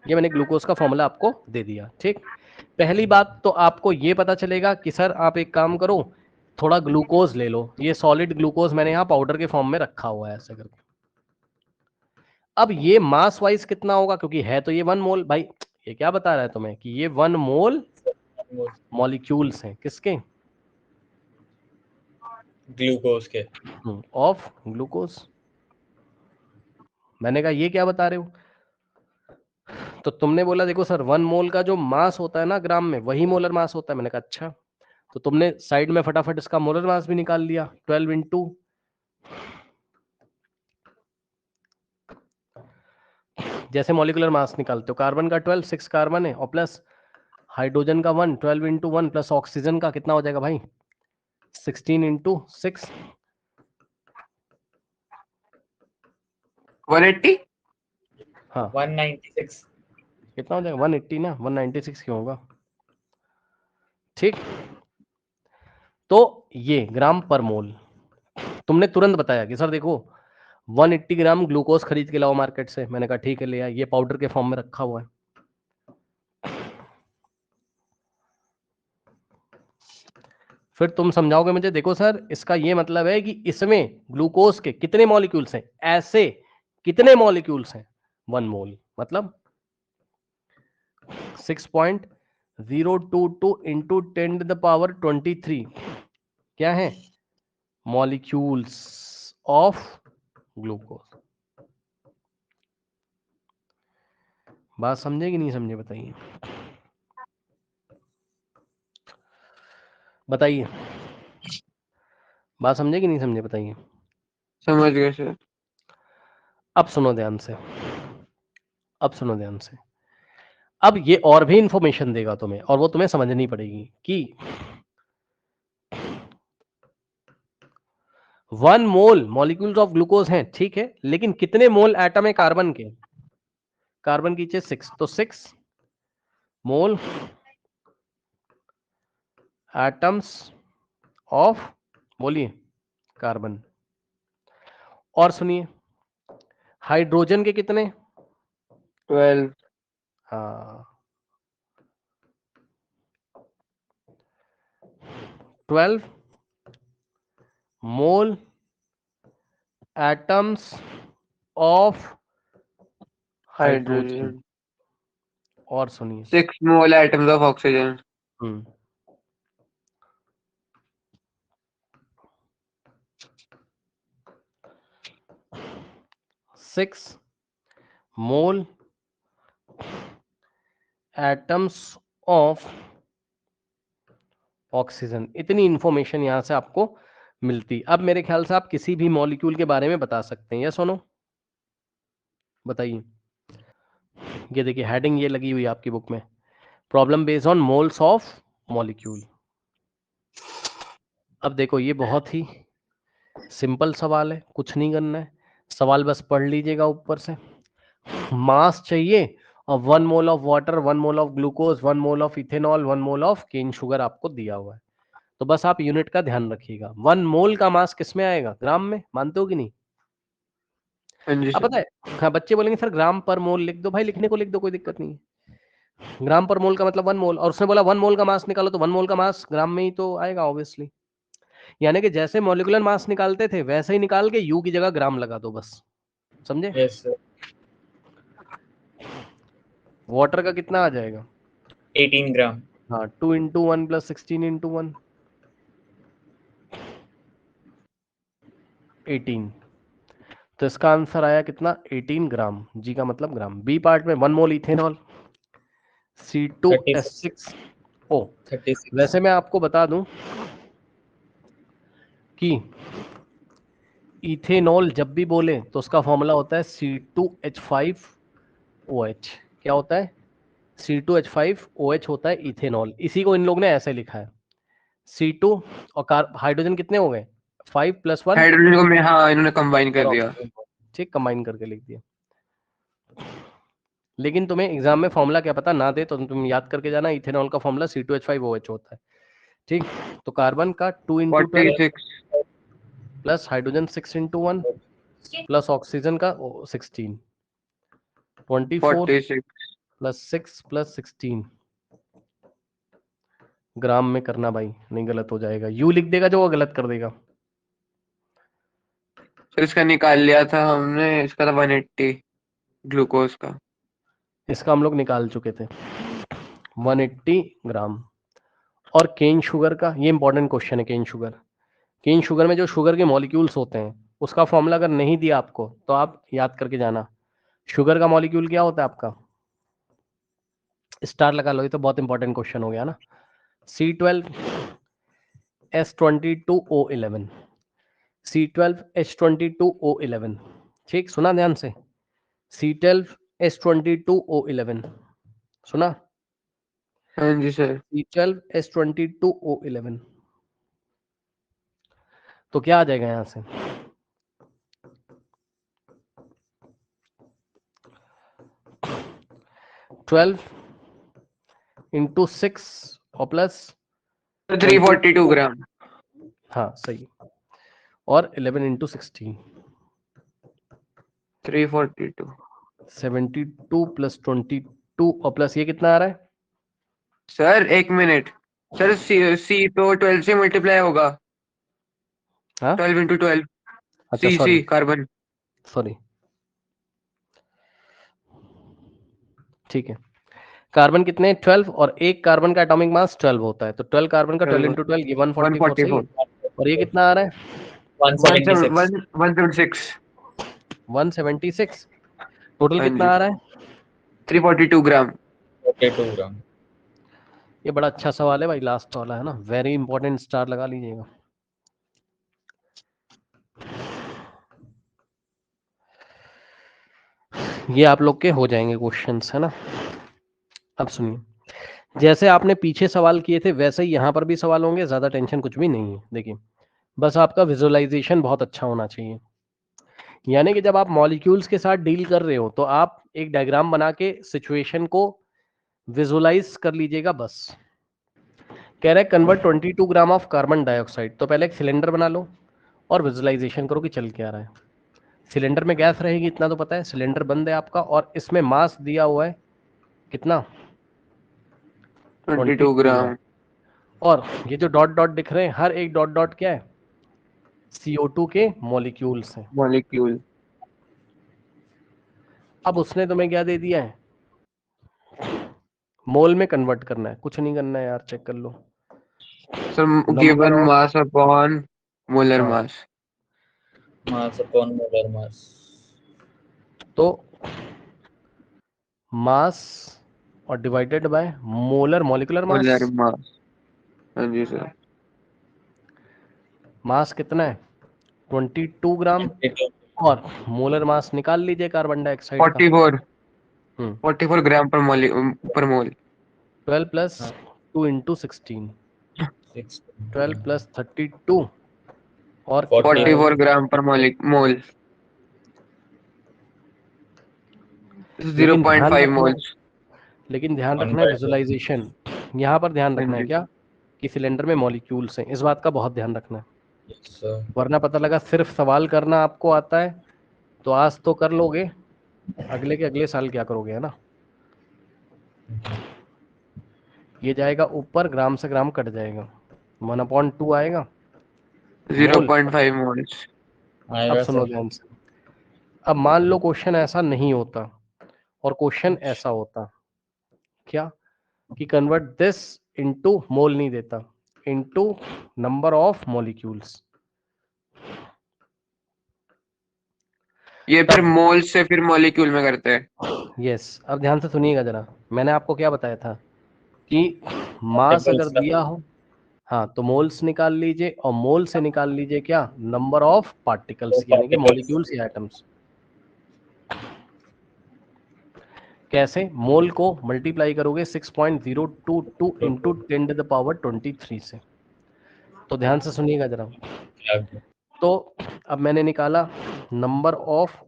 ये मैंने ग्लूकोज का फॉर्मूला आपको दे दिया, ठीक। पहली बात तो आपको ये पता चलेगा कि सर आप एक काम करो, थोड़ा ग्लूकोज ले लो, ये सॉलिड ग्लूकोज मैंने यहाँ पाउडर के फॉर्म में रखा हुआ है ऐसे करके। अब ये मास वाइज कितना होगा, क्योंकि है तो ये 1 मोल, भाई ये क्या बता रहा है तुम्हें कि ये 1 मोल मॉलिक्यूल्स हैं किसके, ग्लूकोज के। Of glucose. मैंने कहा ये क्या बता रहे हो, तो तुमने बोला देखो सर 1 मोल का जो मास होता है ना ग्राम में, वही मोलर मास होता है। मैंने कहा अच्छा, तो तुमने साइड में फटाफट इसका मोलर मास भी निकाल लिया, 12 इंटू, जैसे मॉलिक्यूलर मास निकालते हो, कार्बन का 12, 6 कार्बन है और प्लस हाइड्रोजन का 1, 12 इंटू 1 प्लस ऑक्सीजन का कितना हो जाएगा भाई 16 इंटू 6, 180। हाँ 196। कितना हो जाएगा 180 ना, 196 क्यों होगा, ठीक। तो ये ग्राम पर मोल, तुमने तुरंत बताया कि सर देखो 180 ग्राम ग्लूकोज खरीद के लाओ मार्केट से। मैंने कहा ठीक है ले आया, ये पाउडर के फॉर्म में रखा हुआ है। फिर तुम समझाओगे मुझे, देखो सर इसका ये मतलब है कि इसमें ग्लूकोज के कितने मॉलिक्यूल्स हैं, ऐसे कितने मॉलिक्यूल्स हैं, 1 मोल मतलब 6.022 इंटू 10⁻23 क्या है, मॉलिक्यूल्स ऑफ ग्लूकोज। बात समझे कि नहीं समझे बताइए, बताइए बात समझे कि नहीं समझे बताइए। समझ गए सर। अब सुनो ध्यान से, अब सुनो ध्यान से। अब ये और भी इंफॉर्मेशन देगा तुम्हें, और वो तुम्हें समझनी पड़ेगी कि 1 मोल मॉलिक्यूल्स ऑफ ग्लूकोज हैं, ठीक है, लेकिन कितने मोल एटम है कार्बन के, कार्बन की चीज 6, तो 6 मोल एटम्स ऑफ, बोलिए, कार्बन। और सुनिए, हाइड्रोजन के कितने, 12 हाँ 12 mole atoms of hydrogen. Hydrogen. और सुनिए 6 mole atoms of oxygen. 6 mole atoms of oxygen. इतनी इंफॉर्मेशन यहां से आपको मिलती। अब मेरे ख्याल से आप किसी भी मॉलिक्यूल के बारे में बता सकते हैं, यस और नो, बताइए। ये देखिए हेडिंग ये लगी हुई है आपकी बुक में, problem based on moles of molecule. अब देखो ये बहुत ही सिंपल सवाल है, कुछ नहीं करना है, सवाल बस पढ़ लीजिएगा ऊपर से। मास चाहिए और 1 mole of water, 1 mole of glucose, 1 mole of ethanol, 1 mole of cane sugar आपको दिया हुआ है। तो बस आप यूनिट का ध्यान रखिएगा। 1 मोल का मास किस में आएगा, ग्राम में, मानते हो कि नहीं। हाँ जी अब सर। पता है, हाँ बच्चे बोलेंगे सर ग्राम पर मोल लिख दो, भाई लिखने को लिख दो, कोई दिक्कत नहीं है। ग्राम पर मोल का मतलब 1 मोल, और उसने बोला 1 मोल का मास निकालो, तो 1 मोल का मास ग्राम में ही तो आएगा ऑब्वियसली। यानी कि जैसे मॉलिक्यूलर मास निकालते थे वैसे ही निकाल के यू की जगह ग्राम लगा दो, बस समझे। Yes sir. वाटर का कितना आ जाएगा, 18 ग्राम। हाँ 2 इंटू 1 प्लस 16 इंटू 1, 18। तो इसका आंसर आया कितना, 18 ग्राम। जी का मतलब ग्राम। बी पार्ट में 1 मोल इथेनॉल, 36 C2H6O। 36 वैसे मैं आपको बता दूं कि इथेनॉल जब भी बोले तो उसका फॉर्मूला होता है C2H5OH। क्या होता है, C2H5OH होता है इथेनॉल। इसी को इन लोग ने ऐसे लिखा है, C2 और हाइड्रोजन कितने हो गए, 5 + 1 हाइड्रोजन को मैं, हाँ इन्होंने कंबाइन कर और दिया। ऑक्सीजन, ठीक, कंबाइन करके लिख दिया। लेकिन तुम्हें एग्जाम में फॉर्मूला क्या पता ना दे तो तुम याद करके जाना, इथेनॉल का फॉर्मूला C2H5OH होता है, ठीक। तो कार्बन का 2 into 12 46 plus hydrogen 6 into 1 plus oxygen का 16, 24 46 प्लस 6 प्लस 16 ग्राम में करना भाई, नहीं गलत हो जाएगा। यू लिख देगा जो वो गलत कर देगा। सर इसका निकाल लिया था हमने, इसका था 180 ग्लूकोज का। इसका हम लोग निकाल चुके थे 180 ग्राम। और केन शुगर का, ये इंपॉर्टेंट क्वेश्चन है, केन शुगर। केन शुगर में जो शुगर के मॉलिक्यूल्स होते हैं उसका फॉर्मूला अगर नहीं दिया आपको तो आप याद करके जाना। शुगर का मॉलिक्यूल क्या होता है आपका, स्टार लगा लो, ये तो बहुत इंपॉर्टेंट क्वेश्चन हो गया ना। C12H22O11, C12H22O11, ठीक, सुना ध्यान से, C12H22O11 सुना, हाँ जी सर। C12H22O11। तो क्या आ जाएगा यहां से, 12 इंटू 6 और प्लस 342 ग्राम। हाँ सही, और 11 इंटू 16, 342 72 प्लस 22 और प्लस ये कितना आ रहा है? सर 1 मिनट सर सी तो 12 से मल्टीप्लाई होगा हाँ 12 into 12 अच्छा सी सॉरी कार्बन सॉरी ठीक है। कार्बन कितने 12 और एक कार्बन का एटॉमिक मास 12 होता है, तो 12 कार्बन का 12 into 12 ये 144 सही है। 144 और ये कितना आ रहा है? 176 176 176 टोटल हाँ कितना जी आ रहा है? 342 ग्राम 42 ग्राम। ये बड़ा अच्छा सवाल है भाई, लास्ट वाला है ना, वेरी इंपॉर्टेंट, स्टार लगा लीजिएगा। ये आप लोग के हो जाएंगे क्वेश्चंस, है ना। अब सुनिए, जैसे आपने पीछे सवाल किए थे वैसे ही यहाँ पर भी सवाल होंगे, ज्यादा टेंशन कुछ भी नहीं है। देखिए बस आपका विजुअलाइजेशन बहुत अच्छा होना चाहिए, यानी कि जब आप मॉलिक्यूल्स के साथ डील कर रहे हो तो आप एक डायग्राम बना के सिचुएशन को विजुअलाइज कर लीजिएगा बस। कह रहे हैं convert 22 gram of carbon dioxide, तो पहले एक सिलेंडर बना लो और विजुअलाइजेशन करो कि चल क्या रहा है। सिलेंडर में गैस रहेगी इतना तो पता है, सिलेंडर बंद है आपका और इसमें मास दिया हुआ है कितना 22 ग्राम और ये जो डॉट डॉट दिख रहे हैं हर एक डॉट डॉट क्या है CO2 के मॉलिक्यूल्स हैं। मॉलिक्यूल अब उसने तुम्हें क्या दे दिया है, मोल में कन्वर्ट करना है, कुछ नहीं करना है यार, चेक कर लो sir number given of mass upon molar हाँ mass mass upon molar mass. तो मास और divided by molar molecular mass. Molar mass हाँ जी सर मास कितना है 22 ग्राम 22 और मोलर मास निकाल लीजिए कार्बन डाइऑक्साइड का। 44 हम्म 44 ग्राम पर मोल 12 प्लस हाँ। 2 इंटू 16 6 12 प्लस 32 और 44 ग्राम पर मोल लेकिन ध्यान 0.5 रखना, मोल्स लेकिन ध्यान रखना है 1/2 विजुअलाइजेशन, यहाँ पर ध्यान हाँ रखना है जी क्या कि सिलेंडर में मॉलिक्यूल्स हैं, इस बात का बहुत ध्यान रखना है, सर। वरना पता लगा सिर्फ सवाल करना आपको आता है तो आज तो कर लोगे, अगले के अगले साल क्या करोगे, है ना। ये जाएगा ऊपर, ग्राम से ग्राम कट जाएगा, 1/2 आएगा मोल। 0.5 मोल्स अब आएगा सुनो सर। ध्यान से, अब मान लो क्वेश्चन ऐसा नहीं होता और क्वेश्चन ऐसा होता क्या कि कन्वर्ट दिस इनटू मोल नहीं देता, इनटू नंबर ऑफ मॉलिक्यूल्स, ये फिर तब मोल से फिर मॉलिक्यूल में करते हैं यस। अब ध्यान से सुनिएगा जरा, मैंने आपको क्या बताया था कि मास अगर Particles का। दिया हो हाँ तो मोल्स निकाल लीजिए और मोल से निकाल लीजिए क्या नंबर ऑफ पार्टिकल्स, यानी कि Particles। मॉलिक्यूल्स या एटम्स। कैसे, मोल को मल्टीप्लाई करोगे 6.022 इंटू 10⁻23 से। तो ध्यान से सुनिएगा जरा, तो अब मैंने निकाला नंबर ऑफ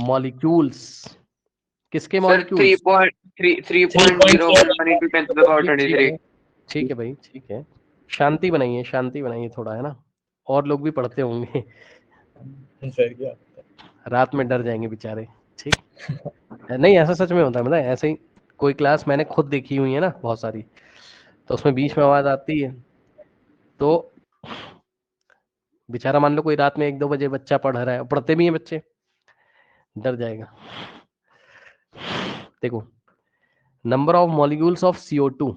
मॉलिक्यूल्स, किसके sir molecules 3.011 into 10 to the power ठीक 23 है ठीक है भाई ठीक है, शांति बनाइए, शांति बनाइए थोड़ा, है ना, और लोग भी पढ़ते होंगे सर क्या? रात में डर जाएंगे बेचारे, ठीक नहीं ऐसा सच में होता है, मतलब ऐसे ही कोई क्लास मैंने खुद देखी हुई है ना बहुत सारी, तो उसमें बीच में आवाज आती है तो बेचारा मान लो कोई रात में 1-2 बजे बच्चा पढ़ रहा है, पढ़ते भी हैं बच्चे, डर जाएगा। देखो number of molecules of CO2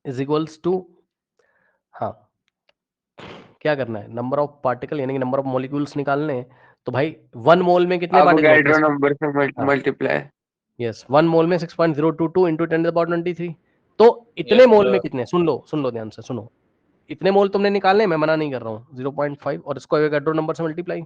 is equals to, हाँ क्या करना है नंबर ऑफ पार्टिकल यानी कि नंबर ऑफ मॉलिक्यूल्स निकालने हैं, तो भाई 1 मोल में कितने पार्टिकल होते अवोगाड्रो हैं? नंबर से हाँ मल्टीप्लाई यस 1 मोल में 6.022 इंटू 10⁻23, तो इतने Yes, मोल में sir। कितने, सुन लो ध्यान से सुनो, इतने मोल तुमने निकालने, मैं मना नहीं कर रहा हूँ 0.5 और इसको एवोगाड्रो नंबर से मल्टीप्लाई,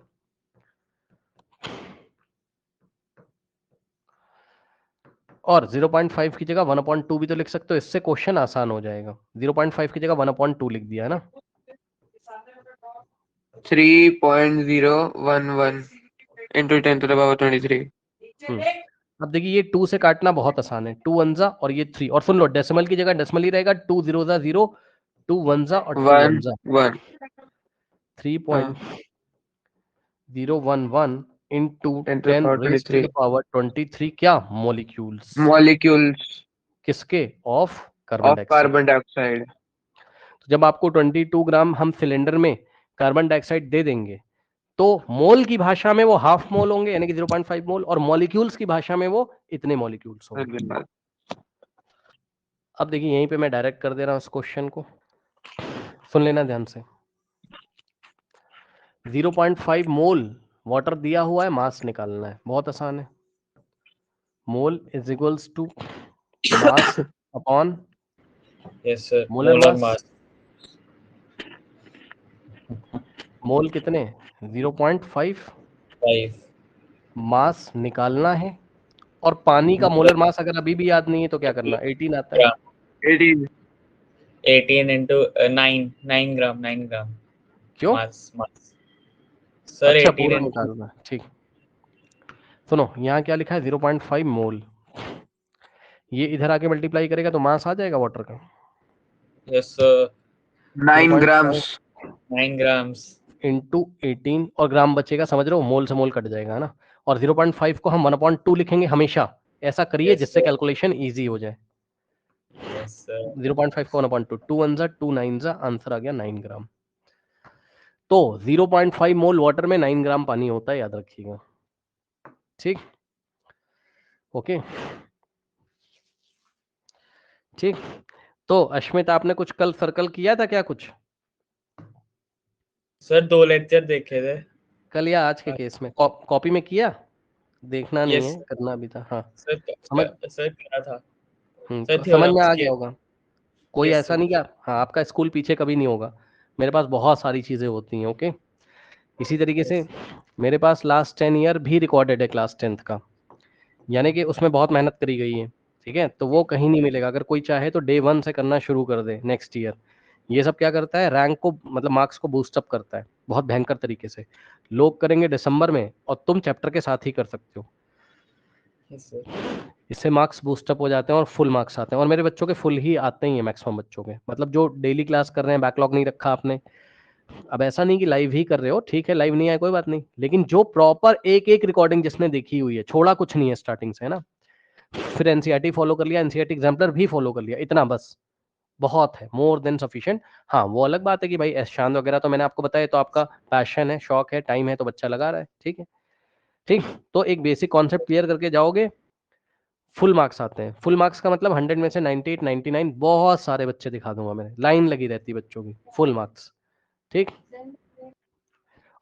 और 0.5 की जगह 1/2 भी तो लिख सकते हो, इससे क्वेश्चन आसान हो जाएगा। 0.5 की जगह 1/2 लिख दिया है ना, 3.011 into 10 to the power 23 अब देखिए ये 2 से काटना बहुत आसान है, 2 1 और ये 3, और सुन लो डेसिमल की जगह डेसिमल ही रहेगा, 2 0 0, 2 1 और 2 1 1 1 हाँ 3.011 into 10 to 10 the power raised to the 23 power 23 क्या molecules molecules किसके of carbon of dioxide. carbon dioxide. तो जब आपको 22 ग्राम हम सिलेंडर में कार्बन डाइऑक्साइड दे देंगे तो मोल की भाषा में वो हाफ मोल होंगे यानी कि 0.5 मोल और मॉलिक्यूल्स की भाषा में वो इतने मॉलिक्यूल्स होंगे। अब देखिए यहीं पे मैं डायरेक्ट कर दे रहा हूं इस क्वेश्चन को, सुन लेना ध्यान से। 0.5 मोल वाटर दिया हुआ है, मास निकालना है, बहुत आसान है। Mole is equals to mass upon yes sir, molar molar mass. Mass. Mole कितने 0.5 5 मास निकालना है और पानी का मोलर मास अगर अभी भी याद नहीं है तो क्या करना, 18 आता है। 18 18 into 9 ग्राम 9 ग्राम क्यों? मास सर। अच्छा 18 पूरा into निकालना है, ठीक। सुनो यहाँ क्या लिखा है 0.5 मोल, ये इधर आके मल्टीप्लाई करेगा तो मास आ जाएगा वाटर का। Yes sir 9 grams 9 grams into 18 और ग्राम बचेगा, समझ रहे हो, मोल से मोल कट जाएगा है ना। और 0.5 को हम 1/2 लिखेंगे हमेशा, ऐसा करिए Yes, जिससे sir. कैलकुलेशन इजी हो जाए। यस सर 0.5 को 1/2, 2 1 जा 2 9 जा, आंसर आ गया 9 ग्राम। तो 0.5 मोल वाटर में 9 ग्राम पानी होता है, याद रखिएगा, ठीक। ओके ठीक। तो अश्मित आपने कुछ कल सर्कल किया था क्या कुछ सर 2 लेक्चर देखे थे कल या आज के केस में? कॉपी में किया? देखना नहीं यस है, करना भी था। हाँ सर समझ, सर क्या था सर, समझ में थ्योरम्स आ के। गया होगा। कोई यस ऐसा सर नहीं क्या, हाँ आपका स्कूल पीछे कभी नहीं होगा, मेरे पास बहुत सारी चीजें होती हैं। ओके इसी तरीके से मेरे पास लास्ट 10 ईयर भी रिकॉर्डेड है क्लास 10th का, यानी कि उसमें बहुत मेहनत करी गई है, ठीक है। तो वो कहीं नहीं मिलेगा, अगर कोई चाहे तो डे 1 से करना शुरू कर दे नेक्स्ट ईयर। ये सब क्या करता है, रैंक को मतलब मार्क्स को बूस्टअप करता है बहुत भयंकर तरीके से। लोग करेंगे दिसंबर में और तुम चैप्टर के साथ ही कर सकते हो, यस सर इससे मार्क्स बूस्टअप हो जाते हैं और फुल मार्क्स आते हैं। और मेरे बच्चों के फुल ही आते ही हैं मैक्सिमम बच्चों के, मतलब जो डेली क्लास कर रहे हैं, बैकलॉग नहीं रखा आपने। अब ऐसा नहीं कि लाइव ही कर रहे हो, ठीक है लाइव नहीं आया कोई बात नहीं, लेकिन जो प्रॉपर एक एक रिकॉर्डिंग जिसने देखी हुई है, छोड़ा कुछ नहीं है स्टार्टिंग से, है ना। फिर एनसीईआरटी फॉलो कर लिया, एनसीईआरटी एग्जाम्पलर भी फॉलो कर लिया, इतना बस बहुत है, मोर देन सफिशिएंट। हाँ वो अलग बात है कि भाई शांत वगैरह तो मैंने आपको बताया, तो आपका पैशन है, शौक है, टाइम है, तो बच्चा लगा रहा है, ठीक है ठीक। तो एक बेसिक कॉन्सेप्ट क्लियर करके जाओगे, फुल मार्क्स आते हैं। फुल मार्क्स का मतलब 100 में से 98 99 बहुत सारे बच्चे दिखा दूंगा, मैंने लाइन लगी रहती है बच्चों की, फुल मार्क्स, ठीक।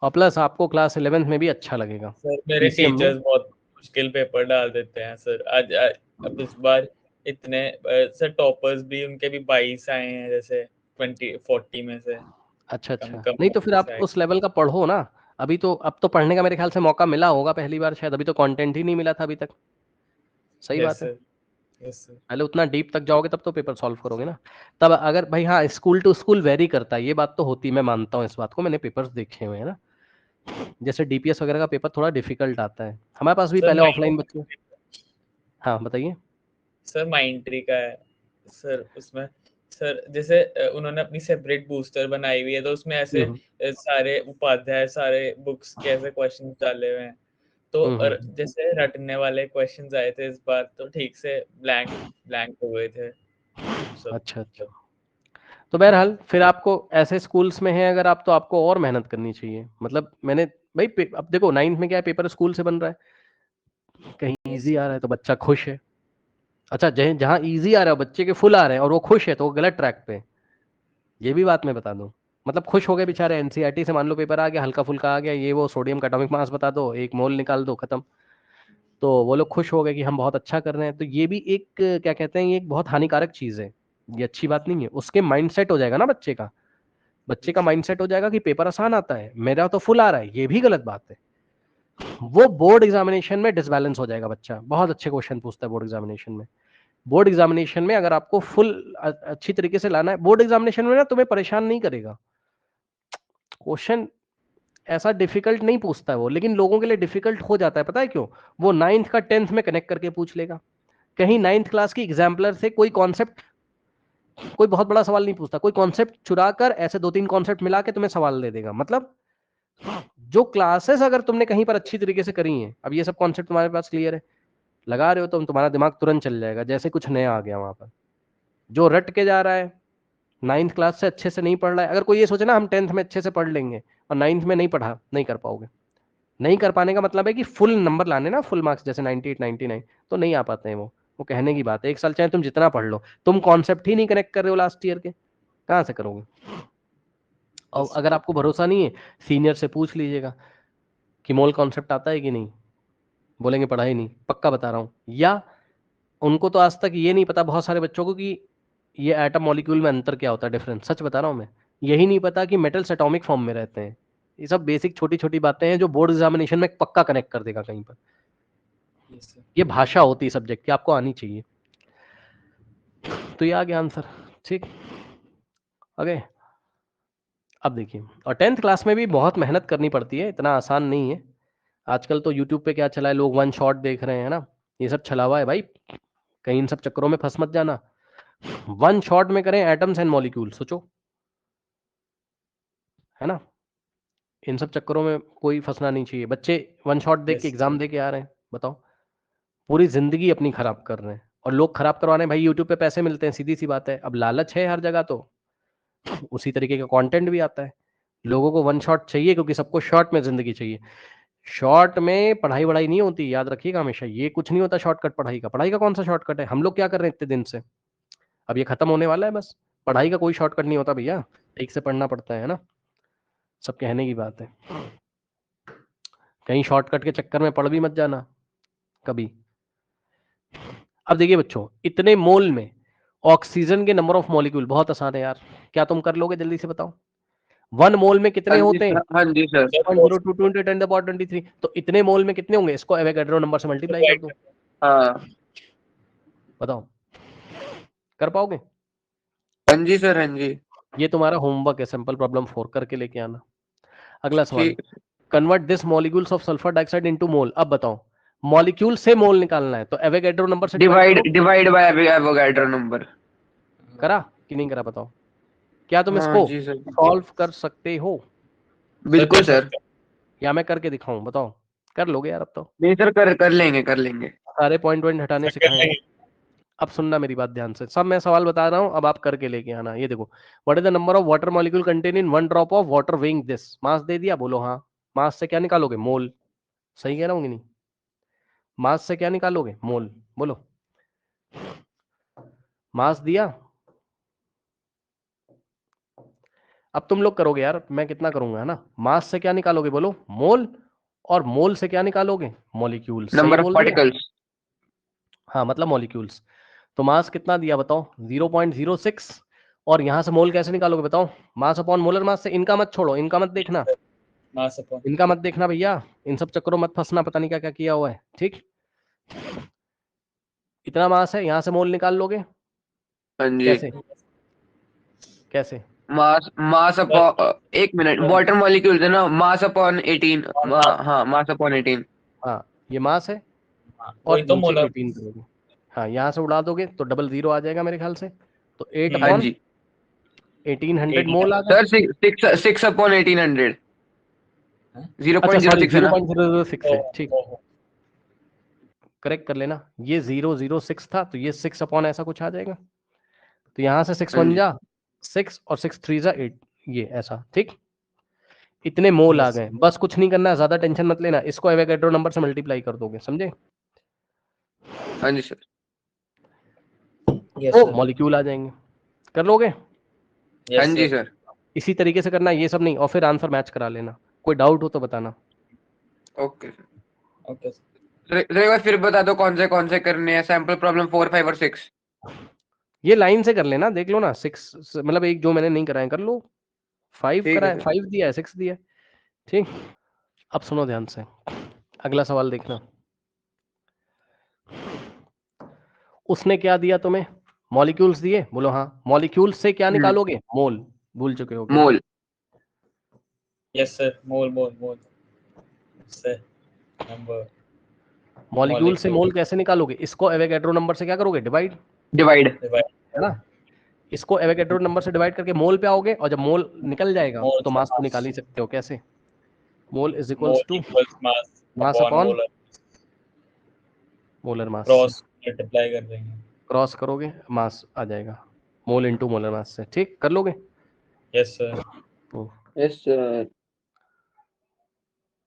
और प्लस आपको क्लास 11th में भी अच्छा लगेगा। सर मेरे पीसीएम में टीचर्स बहुत मुश्किल पेपर डाल देते हैं सर। अब इस बार इतने सर टॉपर्स भी उनके भी 22 आए हैं, जैसे 40 में से अच्छा कम अच्छा, कम नहीं तो फिर 22 आप आए। उस लेवल का पढ़ो ना। अभी तो अब तो पढ़ने का मेरे ख्याल से मौका मिला होगा पहली बार शायद, अभी तो कंटेंट ही नहीं मिला था अभी तक, सही यस बात है। सर यस सर पहले उतना डीप तक जाओगे तब तो पेपर सॉल्व करोगे ना। तब अगर भाई, हाँ स्कूल टू स्कूल वेरी करता है, ये बात तो होती है, मैं मानता हूँ इस बात को, मैंने पेपर्स देखे हुए हैं ना। जैसे डीपीएस वगैरह का पेपर थोड़ा डिफिकल्ट आता है, हमारे पास भी सर पहले ऑफलाइन बच्चे। हाँ बताइए। सर माइंट्री का है सर। उसमें सर जैसे उन्होंने अपनी सेपरेट बूस्टर बनाई हुई है, तो उसमें ऐसे सारे उपाध्याय सारे बुक्स के ऐसे क्वेश्चन डाले हुए हैं। तो जैसे रटने वाले क्वेश्चंस आए थे इस बार, तो ठीक से ब्लैंक हो गए थे सब। अच्छा अच्छा, तो बहरहाल फिर आपको ऐसे स्कूल्स में है अगर आप, तो आपको और मेहनत करनी चाहिए। मतलब मैंने भाई अब देखो 9th में क्या है, पेपर स्कूल से बन रहा है, कहीं इजी आ रहा है तो बच्चा खुश है। अच्छा जहाँ इजी आ रहा है बच्चे के फुल आ रहे हैं और वो खुश है, तो वो गलत ट्रैक पे है। ये भी बात मैं बता दूं, मतलब खुश हो गए बेचारे, एनसीईआरटी से मान लो पेपर आ गया, हल्का फुल्का आ गया, ये वो सोडियम का एटॉमिक मास बता दो, एक मोल निकाल दो, खत्म। तो वो लोग खुश हो गए कि हम बहुत अच्छा कर रहे हैं, तो ये भी एक क्या कहते हैं, ये एक बहुत हानिकारक चीज है, ये अच्छी बात नहीं है। उसके माइंडसेट हो जाएगा ना बच्चे का माइंडसेट हो जाएगा कि पेपर आसान आता है, मेरा तो फुल आ रहा है, ये भी गलत बात है। वो बोर्ड एग्जामिनेशन में डिसबैलेंस हो जाएगा, बच्चा बहुत अच्छे क्वेश्चन पूछता है बोर्ड एग्जामिनेशन में। बोर्ड एग्जामिनेशन में अगर आपको फुल अच्छी तरीके से लाना है, बोर्ड एग्जामिनेशन में ना तुम्हें परेशान नहीं करेगा, क्वेश्चन ऐसा डिफिकल्ट नहीं पूछता है वो, लेकिन लोगों के लिए डिफिकल्ट हो जाता है, पता है क्यों? वो 9th का 10th में कनेक्ट करके पूछ लेगा, कहीं 9th क्लास की एग्जाम्पलर से कोई कॉन्सेप्ट, कोई बहुत बड़ा सवाल नहीं पूछता, कोई कॉन्सेप्ट चुरा कर ऐसे 2-3 कॉन्सेप्ट मिला के तुम्हें सवाल दे देगा। मतलब जो क्लासेस अगर तुमने कहीं पर अच्छी तरीके से करी हैं, अब ये सब कॉन्सेप्ट तुम्हारे पास क्लियर है, लगा रहे हो तो तुम्हारा दिमाग तुरंत चल जाएगा जैसे कुछ नया आ गया वहां पर। जो रट के जा रहा है, 9th क्लास से अच्छे से नहीं पढ़ रहा है, अगर कोई ये सोचे ना हम 10th में अच्छे से पढ़ लेंगे और 9th में नहीं पढ़ा, नहीं कर पाओगे। नहीं कर पाने का मतलब है कि फुल नंबर लाने ना, फुल मार्क्स जैसे 98 99 तो नहीं आ पाते हैं वो कहने की बात है। एक साल चाहे तुम जितना पढ़ लो, तुम कॉन्सेप्ट ही नहीं कनेक्ट कर रहे हो लास्ट ईयर के, कहाँ से करोगे? और अगर आपको भरोसा नहीं है, सीनियर से पूछ लीजिएगा कि मोल कॉन्सेप्ट आता है कि नहीं, बोलेंगे पढ़ा ही नहीं, पक्का बता रहा हूँ। या उनको तो आज तक ये नहीं पता, बहुत सारे बच्चों को, कि ये एटम मॉलिक्यूल में अंतर क्या होता है, डिफरेंस, सच बता रहा हूँ मैं, यही नहीं पता कि मेटल्स एटॉमिक फॉर्म में रहते हैं। ये सब बेसिक छोटी छोटी बातें हैं जो बोर्ड एग्जामिनेशन में पक्का कनेक्ट कर देगा कहीं पर। ये भाषा होती है सब्जेक्ट की, आपको आनी चाहिए। तो ये आ गया आंसर, ठीक। आगे अब देखिए, और 10th क्लास में भी बहुत मेहनत करनी पड़ती है, इतना आसान नहीं है। आजकल तो यूट्यूब पे क्या चला है, लोग 1 शॉट देख रहे हैं ना, ये सब छलावा है भाई, कहीं इन सब चक्करों में फंस मत जाना। 1 शॉट में करें एटम्स एंड मॉलिक्यूल, सोचो, है ना। इन सब चक्करों में कोई फंसना नहीं चाहिए। बच्चे 1 शॉट देख के एग्जाम दे के आ रहे हैं, बताओ, पूरी जिंदगी अपनी खराब कर रहे हैं। और लोग खराब करवा रहे हैं भाई, यूट्यूब पे पैसे मिलते हैं, सीधी सी बात है। अब लालच है हर जगह, तो उसी तरीके का कंटेंट भी आता है। लोगों को 1 शॉट चाहिए क्योंकि सबको शॉर्ट में जिंदगी चाहिए। शॉर्ट में पढ़ाई वढ़ाई नहीं होती, याद रखिएगा हमेशा, ये कुछ नहीं होता शॉर्टकट पढ़ाई का। पढ़ाई का कौन सा शॉर्टकट है? हम लोग क्या कर रहे हैं इतने दिन से, अब ये खत्म होने वाला है बस। पढ़ाई का कोई शॉर्टकट नहीं होता भैया, ठीक से पढ़ना पड़ता है ना, सब कहने की बात है। कहीं शॉर्टकट के चक्कर में पढ़ भी मत जाना कभी। अब देखिए बच्चों, इतने मोल में ऑक्सीजन के नंबर ऑफ मॉलिक्यूल, बहुत आसान है यार, क्या तुम कर लोगे? जल्दी से बताओ। 1 मोल में कितने होते हैं? हाँ जी सर। 0.022 × 10⁻23। तो इतने मोल में कितने होंगे? इसको एवोगैड्रो नंबर से मल्टीप्लाई कर दो, हाँ बताओ, कर पाओगे? हाँ जी सर, हाँ जी। ये तुम्हारा होमवर्क है, सिंपल प्रॉब्लम 4 करके लेके आना। अगला सवाल, ठीक। Convert this molecules of sulphur dioxide into मोल। अब बताओ, मॉलिक्यूल से मोल निकालना है तो एवोगैड्रो नंबर से डिवाइड बाय एवोगैड्रो नंबर। करा कि नहीं करा, बताओ। क्या तुम हाँ इसको जी सर, सॉल्व कर सकते हो? बिल्कुल सर। या मैं करके दिखाऊं, बताओ, कर लोगे यार? अब तो नहीं सर, कर लेंगे। सारे पॉइंट हटाने सिखाए। अब सुनना मेरी बात ध्यान से, सब मैं सवाल बता रहा हूं, अब आप करके लेके आना। ये देखो, what is the number of water molecule contain in 1 drop of water weighing this. Mass दे दिया, बोलो हाँ। मास से क्या निकालोगे? मोल। सही कह रहा हूँ कि नहीं? मास से क्या निकालोगे? मोल, बोलो। मास दिया, अब तुम लोग करोगे यार, मैं कितना करूंगा, है ना। मास से क्या निकालोगे? बोलो, मोल। और मोल से क्या निकालोगे? मॉलिक्यूल। सही नंबर ऑफ बोल रहे हैं? पार्टिकल्स। हाँ, मतलब मॉलिक्यूल्स। तो मास कितना दिया बताओ? 0.06। और यहां से मोल कैसे निकालोगे बताओ? मास अपॉन मोलर मास से। इनका मत छोड़ो, इनका मत देखना, इनका मत देखना भैया, इन सब चक्करों मत फंसना, पता नहीं क्या क्या किया हुआ है, ठीक। इतना मास है, यहां से मोल निकाल लोगे। हाँ जी। कैसे कैसे? मास अपॉन, एक मिनट, वाटर मॉलिक्यूल्स है ना, मास अपॉन 18। हाँ, मास अपॉन 18। हाँ, ये मास है और वही तो नीचे मोलर। 18 करोगे। हाँ, यहाँ से उड़ा दोगे तो 00 आ जाएगा मेरे ख्याल से। तो 8 हाँ अपॉन जी 1800 मोल आ गया। Sir, 6 upon 1800। अच्छा सॉरी, 0.06 है ना। 0.006 है, ठीक, करेक्ट कर लेना। ये 006 था तो ये 6 अपॉन ऐसा कुछ आ जाएगा। तो यहाँ से 6 हाँ 1 जी। जा 6 और 6 3 जा 8, ये ऐसा, ठीक। इतने मोल आ गए, बस कुछ नहीं करना, ज्यादा टेंशन मत लेना, इसको एवोगैड्रो नंबर से मल्टीप्लाई कर दोगे, समझे? हाँ जी सर। तो मॉलिक्यूल आ जाएंगे, कर लोगे? हाँ जी सर। इसी तरीके से करना, ये सब नहीं, और फिर आंसर मैच करा लेना। कोई डाउट हो तो बताना। Okay sir. एक बार फिर बता दो कौन से करने हैं, सैंपल प्रॉब्लम 4 5 और 6। ये लाइन से कर लेना, देख लो ना। 6 मतलब एक जो मैंने नहीं कराया कर लो, 5 ठीक है कराया, सर। 5 दिया है, 6 दिया है, ठीक। अब सुनो ध्यान से, अगला सवाल देखना। उसने क्या दिया तुम्हें? मॉलिक्यूल्स दिए, बोलो हाँ। मॉलिक्यूल्स से क्या निकालोगे? मोल। भूल चुके हो क्या? मोल। यस सर, मोल सर, नंबर। मॉलिक्यूल से मोल कैसे निकालोगे? इसको एवोगैड्रो नंबर से क्या करोगे? Divide, divide. है ना। इसको एवोगैड्रो नंबर से डिवाइड करके मोल पे आओगे, और जब मोल निकल जाएगा तो मास तो निकाल ही सकते हो। कैसे? Mole is equals to mass upon molar mass. Cross multiply कर देंगे, क्रॉस करोगे मास आ जाएगा, मोल इनटू मोलर मास से। ठीक कर लोगे? Yes sir. Yes sir.